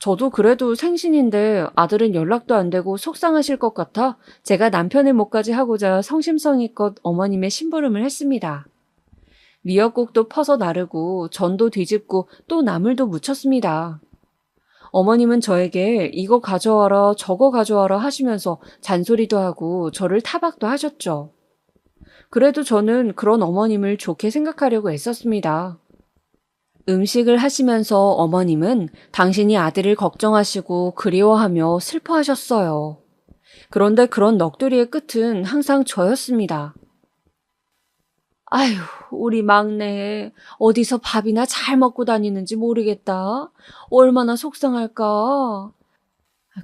저도 그래도 생신인데 아들은 연락도 안 되고 속상하실 것 같아 제가 남편의 몫까지 하고자 성심성의껏 어머님의 심부름을 했습니다. 미역국도 퍼서 나르고 전도 뒤집고 또 나물도 무쳤습니다. 어머님은 저에게 이거 가져와라 저거 가져와라 하시면서 잔소리도 하고 저를 타박도 하셨죠. 그래도 저는 그런 어머님을 좋게 생각하려고 애썼습니다. 음식을 하시면서 어머님은 당신이 아들을 걱정하시고 그리워하며 슬퍼하셨어요. 그런데 그런 넋두리의 끝은 항상 저였습니다. 아휴, 우리 막내 어디서 밥이나 잘 먹고 다니는지 모르겠다. 얼마나 속상할까.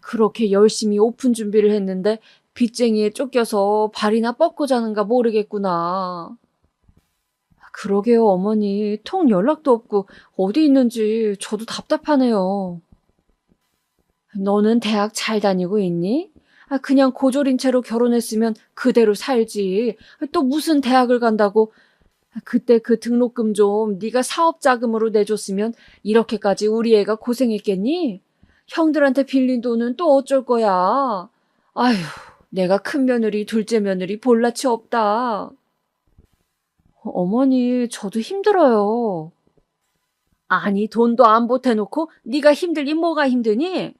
그렇게 열심히 오픈 준비를 했는데 빚쟁이에 쫓겨서 발이나 뻗고 자는가 모르겠구나. 그러게요, 어머니. 통 연락도 없고 어디 있는지 저도 답답하네요. 너는 대학 잘 다니고 있니? 그냥 고졸인 채로 결혼했으면 그대로 살지. 또 무슨 대학을 간다고. 그때 그 등록금 좀 네가 사업 자금으로 내줬으면 이렇게까지 우리 애가 고생했겠니? 형들한테 빌린 돈은 또 어쩔 거야. 아휴, 내가 큰 며느리, 둘째 며느리 볼라치 없다. 어머니, 저도 힘들어요. 아니, 돈도 안 보태놓고 네가 힘들긴 뭐가 힘드니?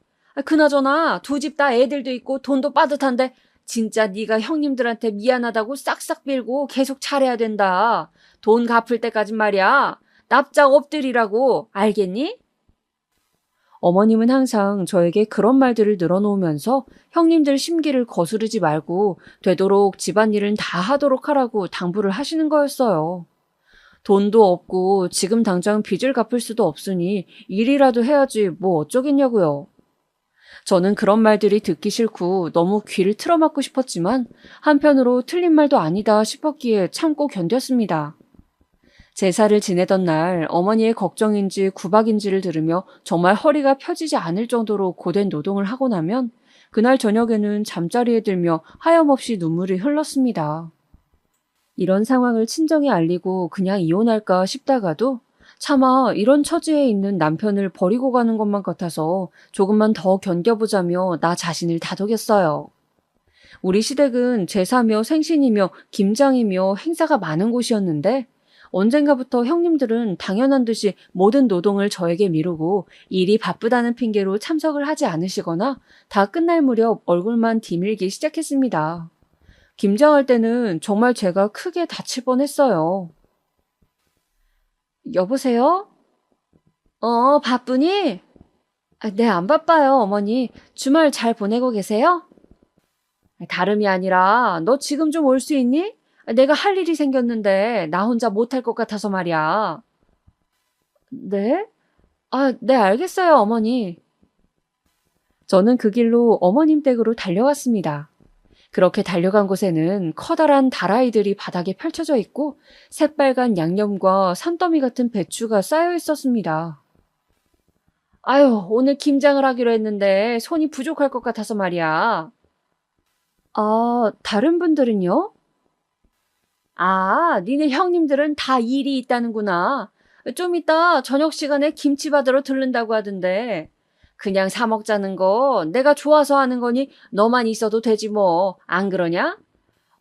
그나저나 두 집 다 애들도 있고 돈도 빠듯한데 진짜 네가 형님들한테 미안하다고 싹싹 빌고 계속 차려야 된다. 돈 갚을 때까진 말이야. 납작 엎드리라고. 알겠니? 어머님은 항상 저에게 그런 말들을 늘어놓으면서 형님들 심기를 거스르지 말고 되도록 집안일은 다 하도록 하라고 당부를 하시는 거였어요. 돈도 없고 지금 당장 빚을 갚을 수도 없으니 일이라도 해야지 뭐 어쩌겠냐고요. 저는 그런 말들이 듣기 싫고 너무 귀를 틀어막고 싶었지만 한편으로 틀린 말도 아니다 싶었기에 참고 견뎠습니다. 제사를 지내던 날 어머니의 걱정인지 구박인지를 들으며 정말 허리가 펴지지 않을 정도로 고된 노동을 하고 나면 그날 저녁에는 잠자리에 들며 하염없이 눈물이 흘렀습니다. 이런 상황을 친정에 알리고 그냥 이혼할까 싶다가도 차마 이런 처지에 있는 남편을 버리고 가는 것만 같아서 조금만 더 견뎌보자며 나 자신을 다독였어요. 우리 시댁은 제사며 생신이며 김장이며 행사가 많은 곳이었는데 언젠가부터 형님들은 당연한 듯이 모든 노동을 저에게 미루고 일이 바쁘다는 핑계로 참석을 하지 않으시거나 다 끝날 무렵 얼굴만 디밀기 시작했습니다. 김장할 때는 정말 제가 크게 다칠 뻔했어요. 여보세요? 바쁘니? 네, 안 바빠요, 어머니. 주말 잘 보내고 계세요? 다름이 아니라 너 지금 좀 올 수 있니? 내가 할 일이 생겼는데 나 혼자 못할 것 같아서 말이야. 네? 네, 알겠어요, 어머니. 저는 그 길로 어머님 댁으로 달려갔습니다. 그렇게 달려간 곳에는 커다란 다라이들이 바닥에 펼쳐져 있고 새빨간 양념과 산더미 같은 배추가 쌓여 있었습니다. 아유, 오늘 김장을 하기로 했는데 손이 부족할 것 같아서 말이야. 다른 분들은요? 니네 형님들은 다 일이 있다는구나. 좀 이따 저녁 시간에 김치 받으러 들른다고 하던데. 그냥 사 먹자는 거 내가 좋아서 하는 거니 너만 있어도 되지 뭐. 안 그러냐?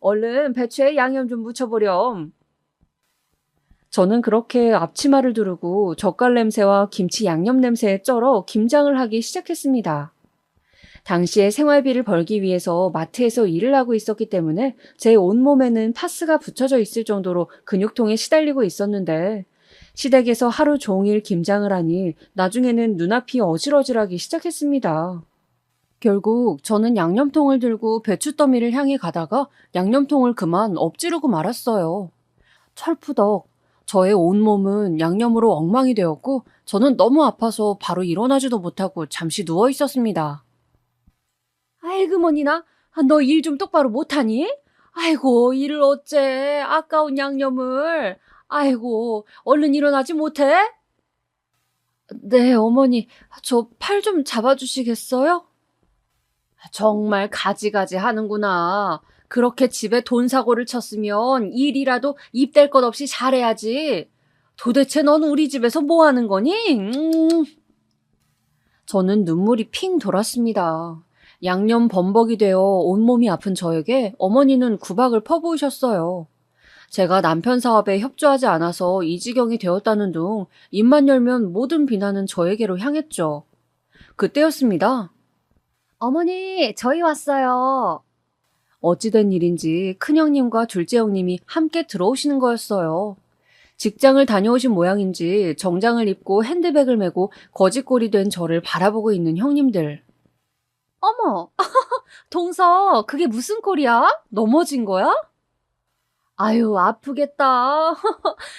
얼른 배추에 양념 좀 묻혀보렴. 저는 그렇게 앞치마를 두르고 젓갈 냄새와 김치 양념 냄새에 쩔어 김장을 하기 시작했습니다. 당시에 생활비를 벌기 위해서 마트에서 일을 하고 있었기 때문에 제 온몸에는 파스가 붙여져 있을 정도로 근육통에 시달리고 있었는데 시댁에서 하루 종일 김장을 하니 나중에는 눈앞이 어질어질하기 시작했습니다. 결국 저는 양념통을 들고 배추더미를 향해 가다가 양념통을 그만 엎지르고 말았어요. 철푸덕 저의 온몸은 양념으로 엉망이 되었고 저는 너무 아파서 바로 일어나지도 못하고 잠시 누워 있었습니다. 아이고 뭐니나 너 일 좀 똑바로 못하니? 아이고 일을 어째 아까운 양념을 아이고 얼른 일어나지 못해? 네 어머니 저 팔 좀 잡아주시겠어요? 정말 가지가지 하는구나. 그렇게 집에 돈 사고를 쳤으면 일이라도 입댈 것 없이 잘해야지. 도대체 넌 우리 집에서 뭐 하는 거니? 저는 눈물이 핑 돌았습니다. 양념 범벅이 되어 온몸이 아픈 저에게 어머니는 구박을 퍼부으셨어요. 제가 남편 사업에 협조하지 않아서 이 지경이 되었다는 둥 입만 열면 모든 비난은 저에게로 향했죠. 그때였습니다. 어머니, 저희 왔어요. 어찌된 일인지 큰형님과 둘째 형님이 함께 들어오시는 거였어요. 직장을 다녀오신 모양인지 정장을 입고 핸드백을 메고 거짓골이 된 저를 바라보고 있는 형님들. 어머, 동서, 그게 무슨 꼴이야? 넘어진 거야? 아유, 아프겠다.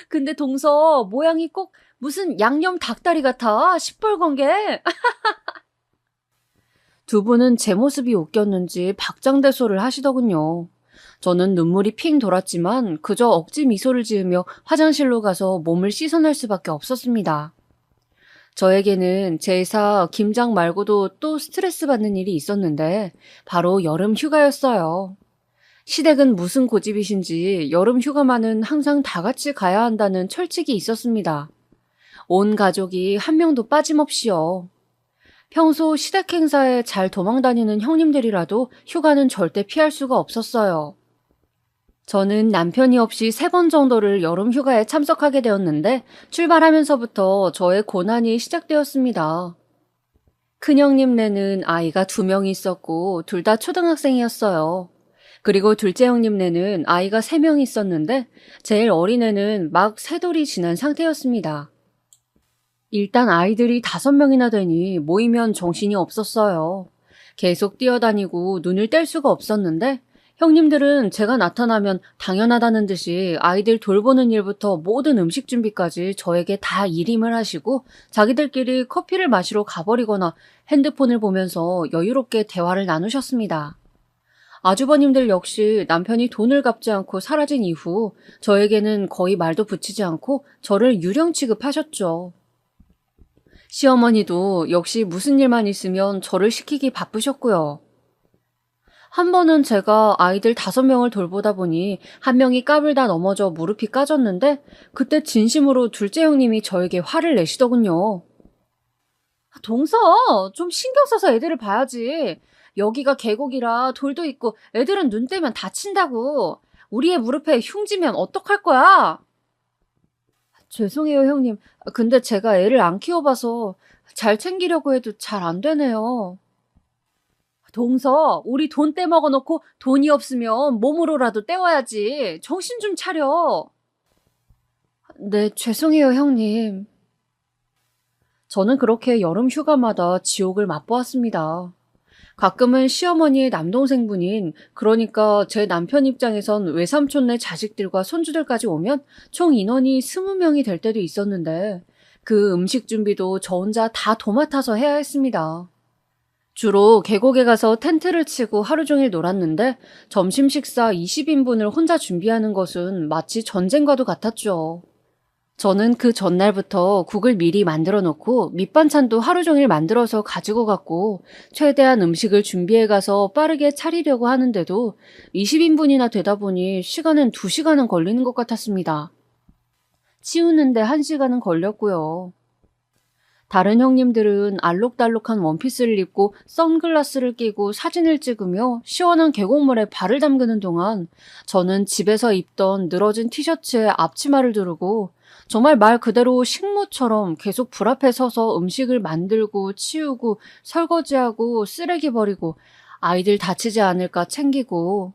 근데 동서, 모양이 꼭 무슨 양념 닭다리 같아. 시뻘건 게. 두 분은 제 모습이 웃겼는지 박장대소를 하시더군요. 저는 눈물이 핑 돌았지만 그저 억지 미소를 지으며 화장실로 가서 몸을 씻어낼 수밖에 없었습니다. 저에게는 제사, 김장 말고도 또 스트레스 받는 일이 있었는데 바로 여름 휴가였어요. 시댁은 무슨 고집이신지 여름 휴가만은 항상 다 같이 가야 한다는 철칙이 있었습니다. 온 가족이 한 명도 빠짐없이요. 평소 시댁 행사에 잘 도망다니는 형님들이라도 휴가는 절대 피할 수가 없었어요. 저는 남편이 없이 3번 정도를 여름 휴가에 참석하게 되었는데 출발하면서부터 저의 고난이 시작되었습니다. 큰형님네는 아이가 2명이 있었고 둘 다 초등학생이었어요. 그리고 둘째 형님네는 아이가 3명이 있었는데 제일 어린애는 막 3돌이 지난 상태였습니다. 일단 아이들이 5명이나 되니 모이면 정신이 없었어요. 계속 뛰어다니고 눈을 뗄 수가 없었는데 형님들은 제가 나타나면 당연하다는 듯이 아이들 돌보는 일부터 모든 음식 준비까지 저에게 다 일임을 하시고 자기들끼리 커피를 마시러 가버리거나 핸드폰을 보면서 여유롭게 대화를 나누셨습니다. 아주버님들 역시 남편이 돈을 갚지 않고 사라진 이후 저에게는 거의 말도 붙이지 않고 저를 유령 취급하셨죠. 시어머니도 역시 무슨 일만 있으면 저를 시키기 바쁘셨고요. 한 번은 제가 아이들 5명을 돌보다 보니 한 명이 까불다 넘어져 무릎이 까졌는데 그때 진심으로 둘째 형님이 저에게 화를 내시더군요. 동서, 좀 신경 써서 애들을 봐야지. 여기가 계곡이라 돌도 있고 애들은 눈 떼면 다친다고. 우리 애 무릎에 흉지면 어떡할 거야? 죄송해요, 형님. 근데 제가 애를 안 키워봐서 잘 챙기려고 해도 잘 안 되네요. 동서, 우리 돈 떼먹어 놓고 돈이 없으면 몸으로라도 때워야지. 정신 좀 차려. 네, 죄송해요, 형님. 저는 그렇게 여름 휴가마다 지옥을 맛보았습니다. 가끔은 시어머니의 남동생분인, 그러니까 제 남편 입장에선 외삼촌네 자식들과 손주들까지 오면 총 인원이 20명이 될 때도 있었는데 그 음식 준비도 저 혼자 다 도맡아서 해야 했습니다. 주로 계곡에 가서 텐트를 치고 하루 종일 놀았는데 점심 식사 20인분을 혼자 준비하는 것은 마치 전쟁과도 같았죠. 저는 그 전날부터 국을 미리 만들어 놓고 밑반찬도 하루 종일 만들어서 가지고 갔고 최대한 음식을 준비해 가서 빠르게 차리려고 하는데도 20인분이나 되다 보니 시간은 2시간은 걸리는 것 같았습니다. 치우는데 1시간은 걸렸고요. 다른 형님들은 알록달록한 원피스를 입고 선글라스를 끼고 사진을 찍으며 시원한 계곡물에 발을 담그는 동안 저는 집에서 입던 늘어진 티셔츠에 앞치마를 두르고 정말 말 그대로 식모처럼 계속 불 앞에 서서 음식을 만들고 치우고 설거지하고 쓰레기 버리고 아이들 다치지 않을까 챙기고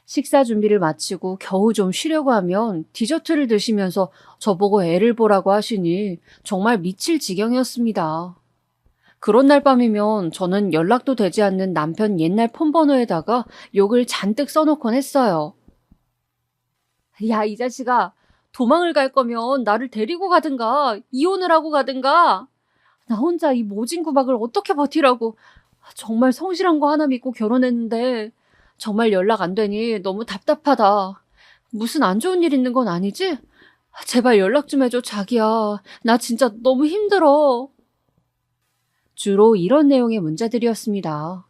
식사 준비를 마치고 겨우 좀 쉬려고 하면 디저트를 드시면서 저보고 애를 보라고 하시니 정말 미칠 지경이었습니다. 그런 날 밤이면 저는 연락도 되지 않는 남편 옛날 폰번호에다가 욕을 잔뜩 써놓곤 했어요. 야, 이 자식아. 도망을 갈 거면 나를 데리고 가든가 이혼을 하고 가든가. 나 혼자 이 모진 구박을 어떻게 버티라고. 정말 성실한 거 하나 믿고 결혼했는데 정말 연락 안 되니 너무 답답하다. 무슨 안 좋은 일 있는 건 아니지? 제발 연락 좀 해줘, 자기야. 나 진짜 너무 힘들어. 주로 이런 내용의 문자들이었습니다.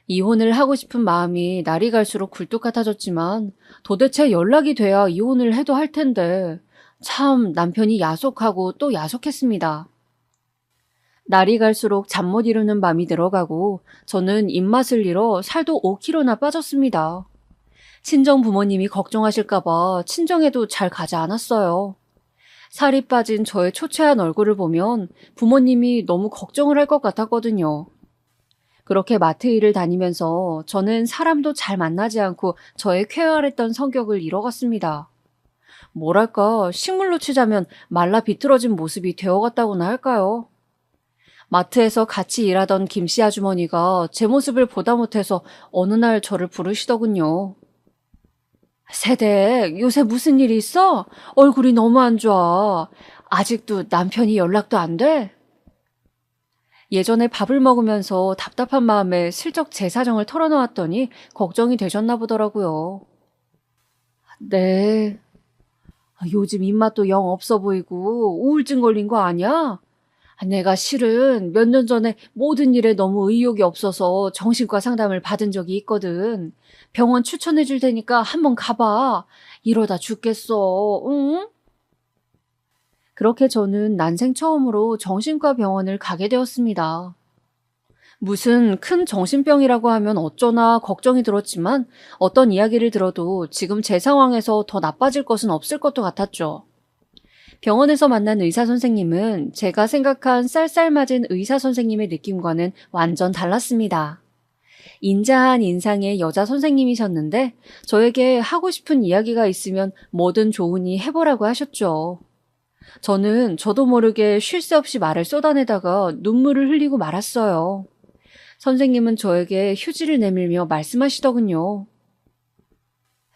이혼을 하고 싶은 마음이 날이 갈수록 굴뚝 같아졌지만 도대체 연락이 돼야 이혼을 해도 할 텐데 참 남편이 야속하고 또 야속했습니다. 날이 갈수록 잠 못 이루는 밤이 들어가고 저는 입맛을 잃어 살도 5kg나 빠졌습니다. 친정 부모님이 걱정하실까봐 친정에도 잘 가지 않았어요. 살이 빠진 저의 초췌한 얼굴을 보면 부모님이 너무 걱정을 할 것 같았거든요. 그렇게 마트 일을 다니면서 저는 사람도 잘 만나지 않고 저의 쾌활했던 성격을 잃어갔습니다. 뭐랄까, 식물로 치자면 말라 비틀어진 모습이 되어갔다고나 할까요? 마트에서 같이 일하던 김씨 아주머니가 제 모습을 보다 못해서 어느 날 저를 부르시더군요. 세댁, 요새 무슨 일이 있어? 얼굴이 너무 안 좋아. 아직도 남편이 연락도 안 돼? 예전에 밥을 먹으면서 답답한 마음에 슬쩍 제 사정을 털어놓았더니 걱정이 되셨나 보더라고요. 네. 요즘 입맛도 영 없어 보이고 우울증 걸린 거 아니야? 내가 실은 몇 년 전에 모든 일에 너무 의욕이 없어서 정신과 상담을 받은 적이 있거든. 병원 추천해 줄 테니까 한번 가봐. 이러다 죽겠어. 응? 그렇게 저는 난생 처음으로 정신과 병원을 가게 되었습니다. 무슨 큰 정신병이라고 하면 어쩌나 걱정이 들었지만 어떤 이야기를 들어도 지금 제 상황에서 더 나빠질 것은 없을 것도 같았죠. 병원에서 만난 의사 선생님은 제가 생각한 쌀쌀맞은 의사 선생님의 느낌과는 완전 달랐습니다. 인자한 인상의 여자 선생님이셨는데 저에게 하고 싶은 이야기가 있으면 뭐든 좋으니 해보라고 하셨죠. 저는 저도 모르게 쉴 새 없이 말을 쏟아내다가 눈물을 흘리고 말았어요. 선생님은 저에게 휴지를 내밀며 말씀하시더군요.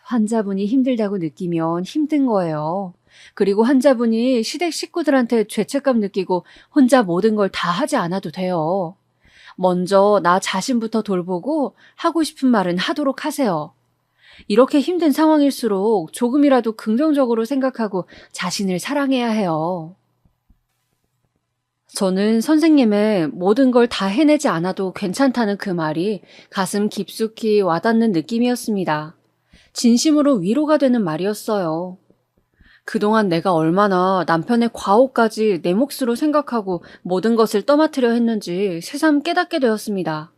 환자분이 힘들다고 느끼면 힘든 거예요. 그리고 환자분이 시댁 식구들한테 죄책감 느끼고 혼자 모든 걸 다 하지 않아도 돼요. 먼저 나 자신부터 돌보고 하고 싶은 말은 하도록 하세요. 이렇게 힘든 상황일수록 조금이라도 긍정적으로 생각하고 자신을 사랑해야 해요. 저는 선생님의 모든 걸 다 해내지 않아도 괜찮다는 그 말이 가슴 깊숙이 와닿는 느낌이었습니다. 진심으로 위로가 되는 말이었어요. 그동안 내가 얼마나 남편의 과오까지 내 몫으로 생각하고 모든 것을 떠맡으려 했는지 새삼 깨닫게 되었습니다.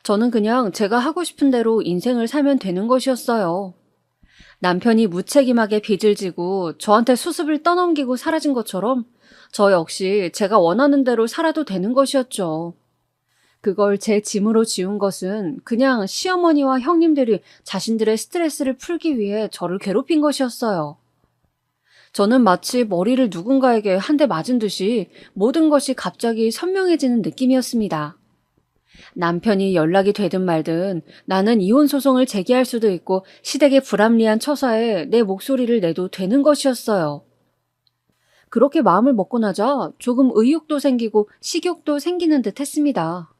저는 그냥 제가 하고 싶은 대로 인생을 살면 되는 것이었어요. 남편이 무책임하게 빚을 지고 저한테 수습을 떠넘기고 사라진 것처럼 저 역시 제가 원하는 대로 살아도 되는 것이었죠. 그걸 제 짐으로 지운 것은 그냥 시어머니와 형님들이 자신들의 스트레스를 풀기 위해 저를 괴롭힌 것이었어요. 저는 마치 머리를 누군가에게 한 대 맞은 듯이 모든 것이 갑자기 선명해지는 느낌이었습니다. 남편이 연락이 되든 말든 나는 이혼 소송을 제기할 수도 있고 시댁의 불합리한 처사에 내 목소리를 내도 되는 것이었어요. 그렇게 마음을 먹고 나자 조금 의욕도 생기고 식욕도 생기는 듯 했습니다.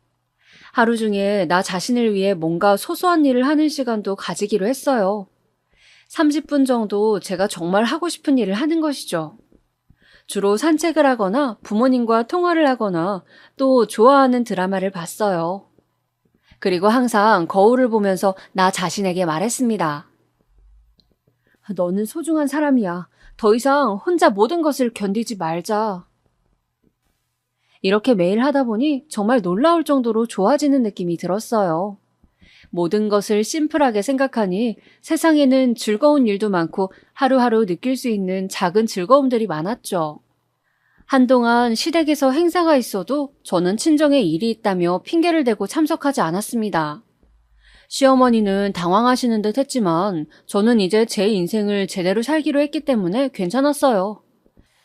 하루 중에 나 자신을 위해 뭔가 소소한 일을 하는 시간도 가지기로 했어요. 30분 정도 제가 정말 하고 싶은 일을 하는 것이죠. 주로 산책을 하거나 부모님과 통화를 하거나 또 좋아하는 드라마를 봤어요. 그리고 항상 거울을 보면서 나 자신에게 말했습니다. 너는 소중한 사람이야. 더 이상 혼자 모든 것을 견디지 말자. 이렇게 매일 하다 보니 정말 놀라울 정도로 좋아지는 느낌이 들었어요. 모든 것을 심플하게 생각하니 세상에는 즐거운 일도 많고 하루하루 느낄 수 있는 작은 즐거움들이 많았죠. 한동안 시댁에서 행사가 있어도 저는 친정에 일이 있다며 핑계를 대고 참석하지 않았습니다. 시어머니는 당황하시는 듯 했지만 저는 이제 제 인생을 제대로 살기로 했기 때문에 괜찮았어요.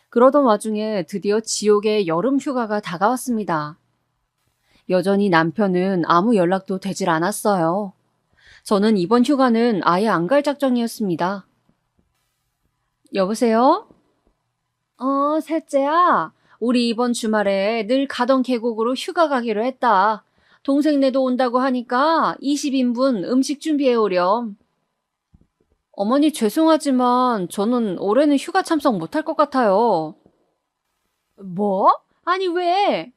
그러던 와중에 드디어 지옥의 여름 휴가가 다가왔습니다. 여전히 남편은 아무 연락도 되질 않았어요. 저는 이번 휴가는 아예 안 갈 작정이었습니다. 여보세요? 셋째야. 우리 이번 주말에 늘 가던 계곡으로 휴가 가기로 했다. 동생네도 온다고 하니까 20인분 음식 준비해 오렴. 어머니 죄송하지만 저는 올해는 휴가 참석 못할 것 같아요. 뭐? 아니 왜?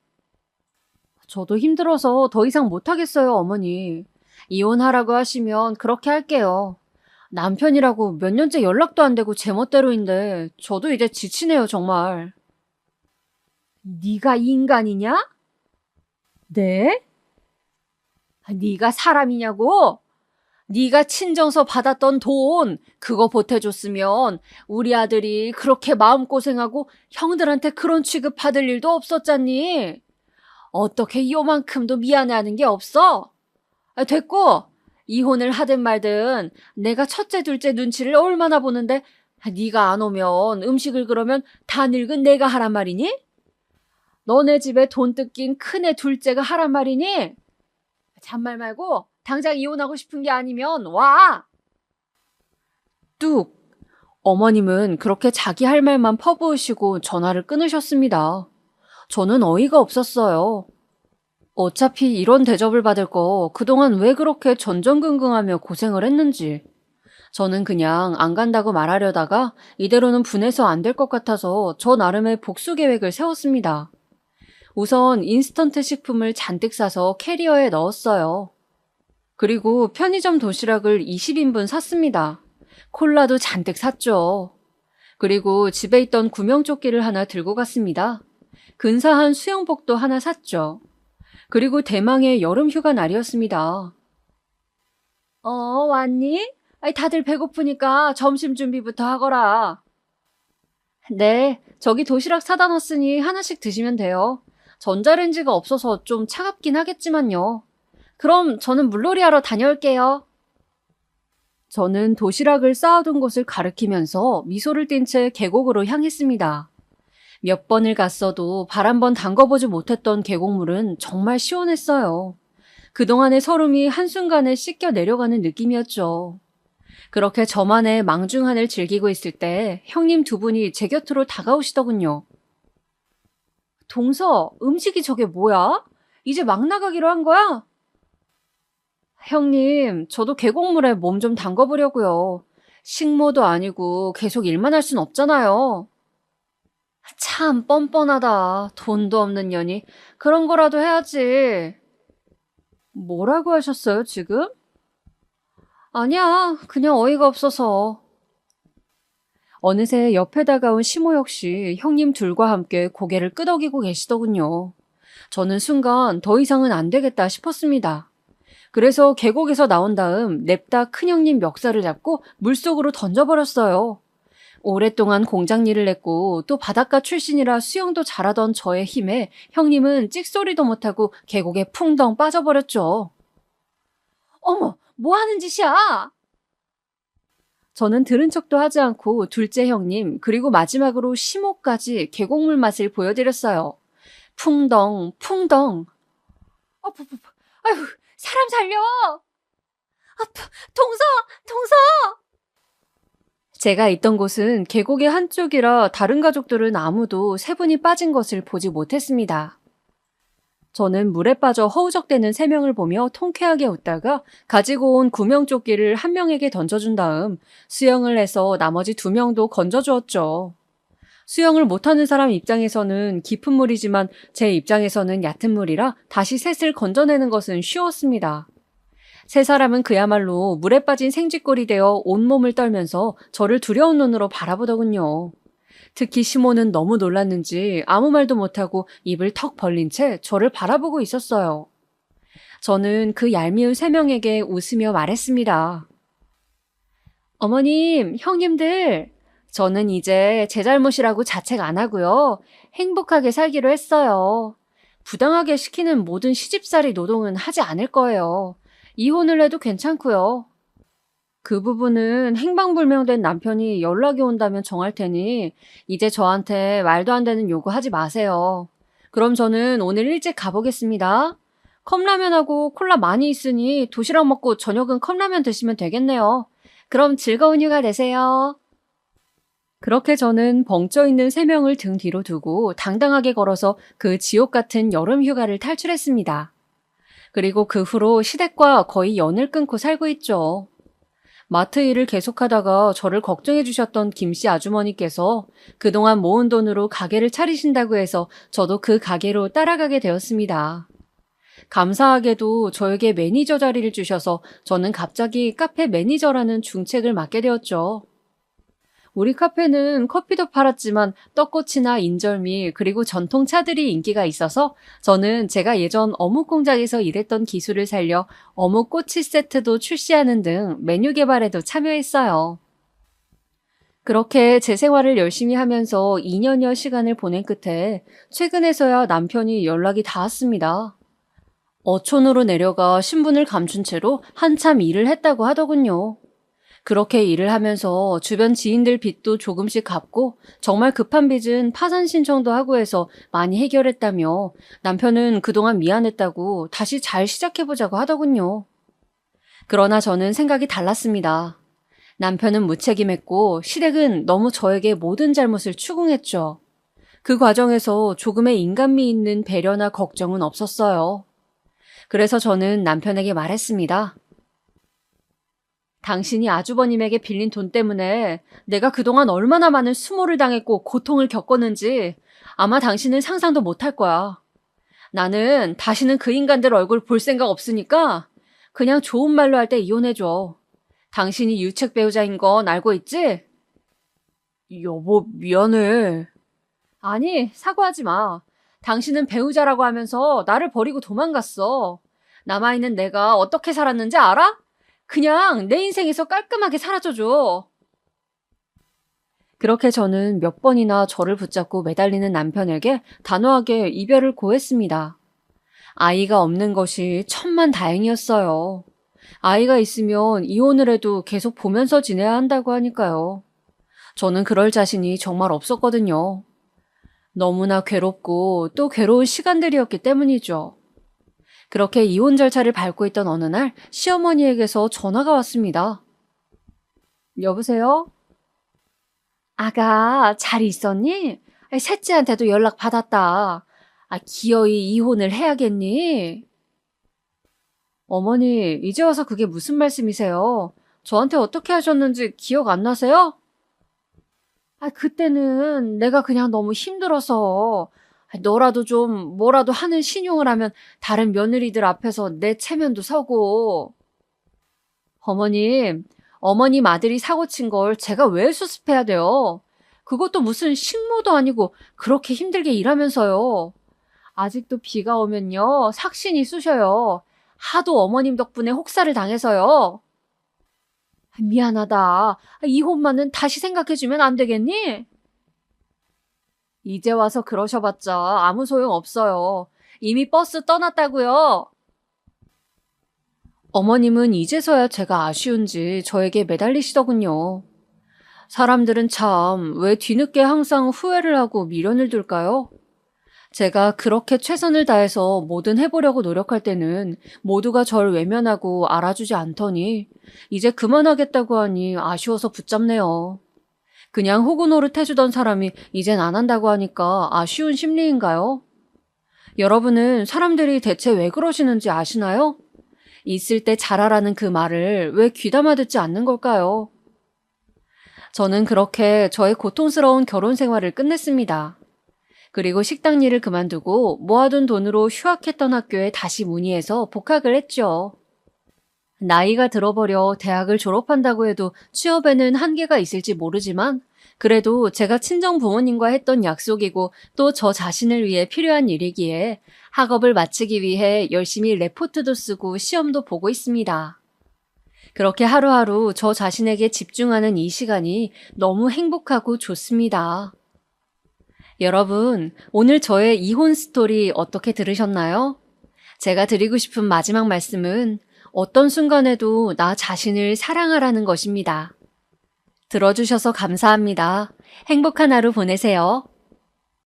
저도 힘들어서 더 이상 못하겠어요, 어머니. 이혼하라고 하시면 그렇게 할게요. 남편이라고 몇 년째 연락도 안 되고 제멋대로인데 저도 이제 지치네요, 정말. 네가 인간이냐? 네? 네가 사람이냐고? 네가 친정서 받았던 돈 그거 보태줬으면 우리 아들이 그렇게 마음고생하고 형들한테 그런 취급받을 일도 없었잖니. 어떻게 요만큼도 미안해하는 게 없어? 됐고 이혼을 하든 말든 내가 첫째 둘째 눈치를 얼마나 보는데 네가 안 오면 음식을 그러면 다 늙은 내가 하란 말이니? 너네 집에 돈 뜯긴 큰애 둘째가 하란 말이니? 잔말 말고 당장 이혼하고 싶은 게 아니면 와! 뚝! 어머님은 그렇게 자기 할 말만 퍼부으시고 전화를 끊으셨습니다. 저는 어이가 없었어요. 어차피 이런 대접을 받을 거 그동안 왜 그렇게 전전긍긍하며 고생을 했는지. 저는 그냥 안 간다고 말하려다가 이대로는 분해서 안 될 것 같아서 저 나름의 복수 계획을 세웠습니다. 우선 인스턴트 식품을 잔뜩 사서 캐리어에 넣었어요. 그리고 편의점 도시락을 20인분 샀습니다. 콜라도 잔뜩 샀죠. 그리고 집에 있던 구명조끼를 하나 들고 갔습니다. 근사한 수영복도 하나 샀죠. 그리고 대망의 여름 휴가 날이었습니다. 왔니? 아이, 다들 배고프니까 점심 준비부터 하거라. 네, 저기 도시락 사다 놨으니 하나씩 드시면 돼요. 전자레인지가 없어서 좀 차갑긴 하겠지만요. 그럼 저는 물놀이 하러 다녀올게요. 저는 도시락을 쌓아둔 곳을 가리키면서 미소를 띤 채 계곡으로 향했습니다. 몇 번을 갔어도 발 한 번 담궈보지 못했던 계곡물은 정말 시원했어요. 그동안의 서름이 한순간에 씻겨 내려가는 느낌이었죠. 그렇게 저만의 망중한을 즐기고 있을 때 형님 두 분이 제 곁으로 다가오시더군요. 동서, 음식이 저게 뭐야? 이제 막 나가기로 한 거야? 형님, 저도 계곡물에 몸 좀 담궈보려고요. 식모도 아니고 계속 일만 할 순 없잖아요. 참 뻔뻔하다. 돈도 없는 년이. 그런 거라도 해야지. 뭐라고 하셨어요, 지금? 아니야, 그냥 어이가 없어서. 어느새 옆에 다가온 시모 역시 형님 둘과 함께 고개를 끄덕이고 계시더군요. 저는 순간 더 이상은 안 되겠다 싶었습니다. 그래서 계곡에서 나온 다음 냅다 큰형님 멱살을 잡고 물속으로 던져버렸어요. 오랫동안 공장 일을 했고 또 바닷가 출신이라 수영도 잘하던 저의 힘에 형님은 찍소리도 못하고 계곡에 풍덩 빠져버렸죠. 어머, 뭐 하는 짓이야? 저는 들은 척도 하지 않고 둘째 형님 그리고 마지막으로 시모까지 계곡물 맛을 보여드렸어요. 풍덩 풍덩. 아유, 사람 살려. 동서. 제가 있던 곳은 계곡의 한쪽이라 다른 가족들은 아무도 세 분이 빠진 것을 보지 못했습니다. 저는 물에 빠져 허우적대는 세 명을 보며 통쾌하게 웃다가 가지고 온 구명조끼를 한 명에게 던져준 다음 수영을 해서 나머지 두 명도 건져주었죠. 수영을 못하는 사람 입장에서는 깊은 물이지만 제 입장에서는 얕은 물이라 다시 셋을 건져내는 것은 쉬웠습니다. 세 사람은 그야말로 물에 빠진 생쥐꼴이 되어 온몸을 떨면서 저를 두려운 눈으로 바라보더군요. 특히 시모는 너무 놀랐는지 아무 말도 못하고 입을 턱 벌린 채 저를 바라보고 있었어요. 저는 그 얄미운 세 명에게 웃으며 말했습니다. 어머님, 형님들, 저는 이제 제 잘못이라고 자책 안 하고요. 행복하게 살기로 했어요. 부당하게 시키는 모든 시집살이 노동은 하지 않을 거예요. 이혼을 해도 괜찮고요. 그 부분은 행방불명된 남편이 연락이 온다면 정할 테니 이제 저한테 말도 안 되는 요구하지 마세요. 그럼 저는 오늘 일찍 가보겠습니다. 컵라면하고 콜라 많이 있으니 도시락 먹고 저녁은 컵라면 드시면 되겠네요. 그럼 즐거운 휴가 되세요. 그렇게 저는 벙쪄 있는 세 명을 등 뒤로 두고 당당하게 걸어서 그 지옥 같은 여름 휴가를 탈출했습니다. 그리고 그 후로 시댁과 거의 연을 끊고 살고 있죠. 마트 일을 계속하다가 저를 걱정해 주셨던 김씨 아주머니께서 그동안 모은 돈으로 가게를 차리신다고 해서 저도 그 가게로 따라가게 되었습니다. 감사하게도 저에게 매니저 자리를 주셔서 저는 갑자기 카페 매니저라는 중책을 맡게 되었죠. 우리 카페는 커피도 팔았지만 떡꼬치나 인절미 그리고 전통차들이 인기가 있어서 저는 제가 예전 어묵 공장에서 일했던 기술을 살려 어묵 꼬치 세트도 출시하는 등 메뉴 개발에도 참여했어요. 그렇게 제 생활을 열심히 하면서 2년여 시간을 보낸 끝에 최근에서야 남편이 연락이 닿았습니다. 어촌으로 내려가 신분을 감춘 채로 한참 일을 했다고 하더군요. 그렇게 일을 하면서 주변 지인들 빚도 조금씩 갚고 정말 급한 빚은 파산 신청도 하고 해서 많이 해결했다며 남편은 그동안 미안했다고 다시 잘 시작해보자고 하더군요. 그러나 저는 생각이 달랐습니다. 남편은 무책임했고 시댁은 너무 저에게 모든 잘못을 추궁했죠. 그 과정에서 조금의 인간미 있는 배려나 걱정은 없었어요. 그래서 저는 남편에게 말했습니다. 당신이 아주버님에게 빌린 돈 때문에 내가 그동안 얼마나 많은 수모를 당했고 고통을 겪었는지 아마 당신은 상상도 못할 거야. 나는 다시는 그 인간들 얼굴 볼 생각 없으니까 그냥 좋은 말로 할 때 이혼해줘. 당신이 유책 배우자인 건 알고 있지? 여보, 미안해. 아니, 사과하지 마. 당신은 배우자라고 하면서 나를 버리고 도망갔어. 남아있는 내가 어떻게 살았는지 알아? 그냥 내 인생에서 깔끔하게 사라져줘. 그렇게 저는 몇 번이나 저를 붙잡고 매달리는 남편에게 단호하게 이별을 고했습니다. 아이가 없는 것이 천만다행이었어요. 아이가 있으면 이혼을 해도 계속 보면서 지내야 한다고 하니까요. 저는 그럴 자신이 정말 없었거든요. 너무나 괴롭고 또 괴로운 시간들이었기 때문이죠. 그렇게 이혼 절차를 밟고 있던 어느 날 시어머니에게서 전화가 왔습니다. 여보세요? 아가, 잘 있었니? 셋째한테도 연락 받았다. 기어이 이혼을 해야겠니? 어머니, 이제 와서 그게 무슨 말씀이세요? 저한테 어떻게 하셨는지 기억 안 나세요? 그때는 내가 그냥 너무 힘들어서 너라도 좀 뭐라도 하는 신용을 하면 다른 며느리들 앞에서 내 체면도 서고. 어머님 아들이 사고 친 걸 제가 왜 수습해야 돼요? 그것도 무슨 식모도 아니고 그렇게 힘들게 일하면서요. 아직도 비가 오면요, 삭신이 쑤셔요. 하도 어머님 덕분에 혹사를 당해서요. 미안하다. 이혼만은 다시 생각해주면 안 되겠니? 이제 와서 그러셔봤자 아무 소용 없어요. 이미 버스 떠났다고요. 어머님은 이제서야 제가 아쉬운지 저에게 매달리시더군요. 사람들은 참 왜 뒤늦게 항상 후회를 하고 미련을 둘까요? 제가 그렇게 최선을 다해서 뭐든 해보려고 노력할 때는 모두가 절 외면하고 알아주지 않더니 이제 그만하겠다고 하니 아쉬워서 붙잡네요. 그냥 호구 노릇 해주던 사람이 이젠 안 한다고 하니까 아쉬운 심리인가요? 여러분은 사람들이 대체 왜 그러시는지 아시나요? 있을 때 잘하라는 그 말을 왜 귀담아 듣지 않는 걸까요? 저는 그렇게 저의 고통스러운 결혼 생활을 끝냈습니다. 그리고 식당 일을 그만두고 모아둔 돈으로 휴학했던 학교에 다시 문의해서 복학을 했죠. 나이가 들어버려 대학을 졸업한다고 해도 취업에는 한계가 있을지 모르지만 그래도 제가 친정 부모님과 했던 약속이고 또 저 자신을 위해 필요한 일이기에 학업을 마치기 위해 열심히 레포트도 쓰고 시험도 보고 있습니다. 그렇게 하루하루 저 자신에게 집중하는 이 시간이 너무 행복하고 좋습니다. 여러분, 오늘 저의 이혼 스토리 어떻게 들으셨나요? 제가 드리고 싶은 마지막 말씀은 어떤 순간에도 나 자신을 사랑하라는 것입니다. 들어주셔서 감사합니다. 행복한 하루 보내세요.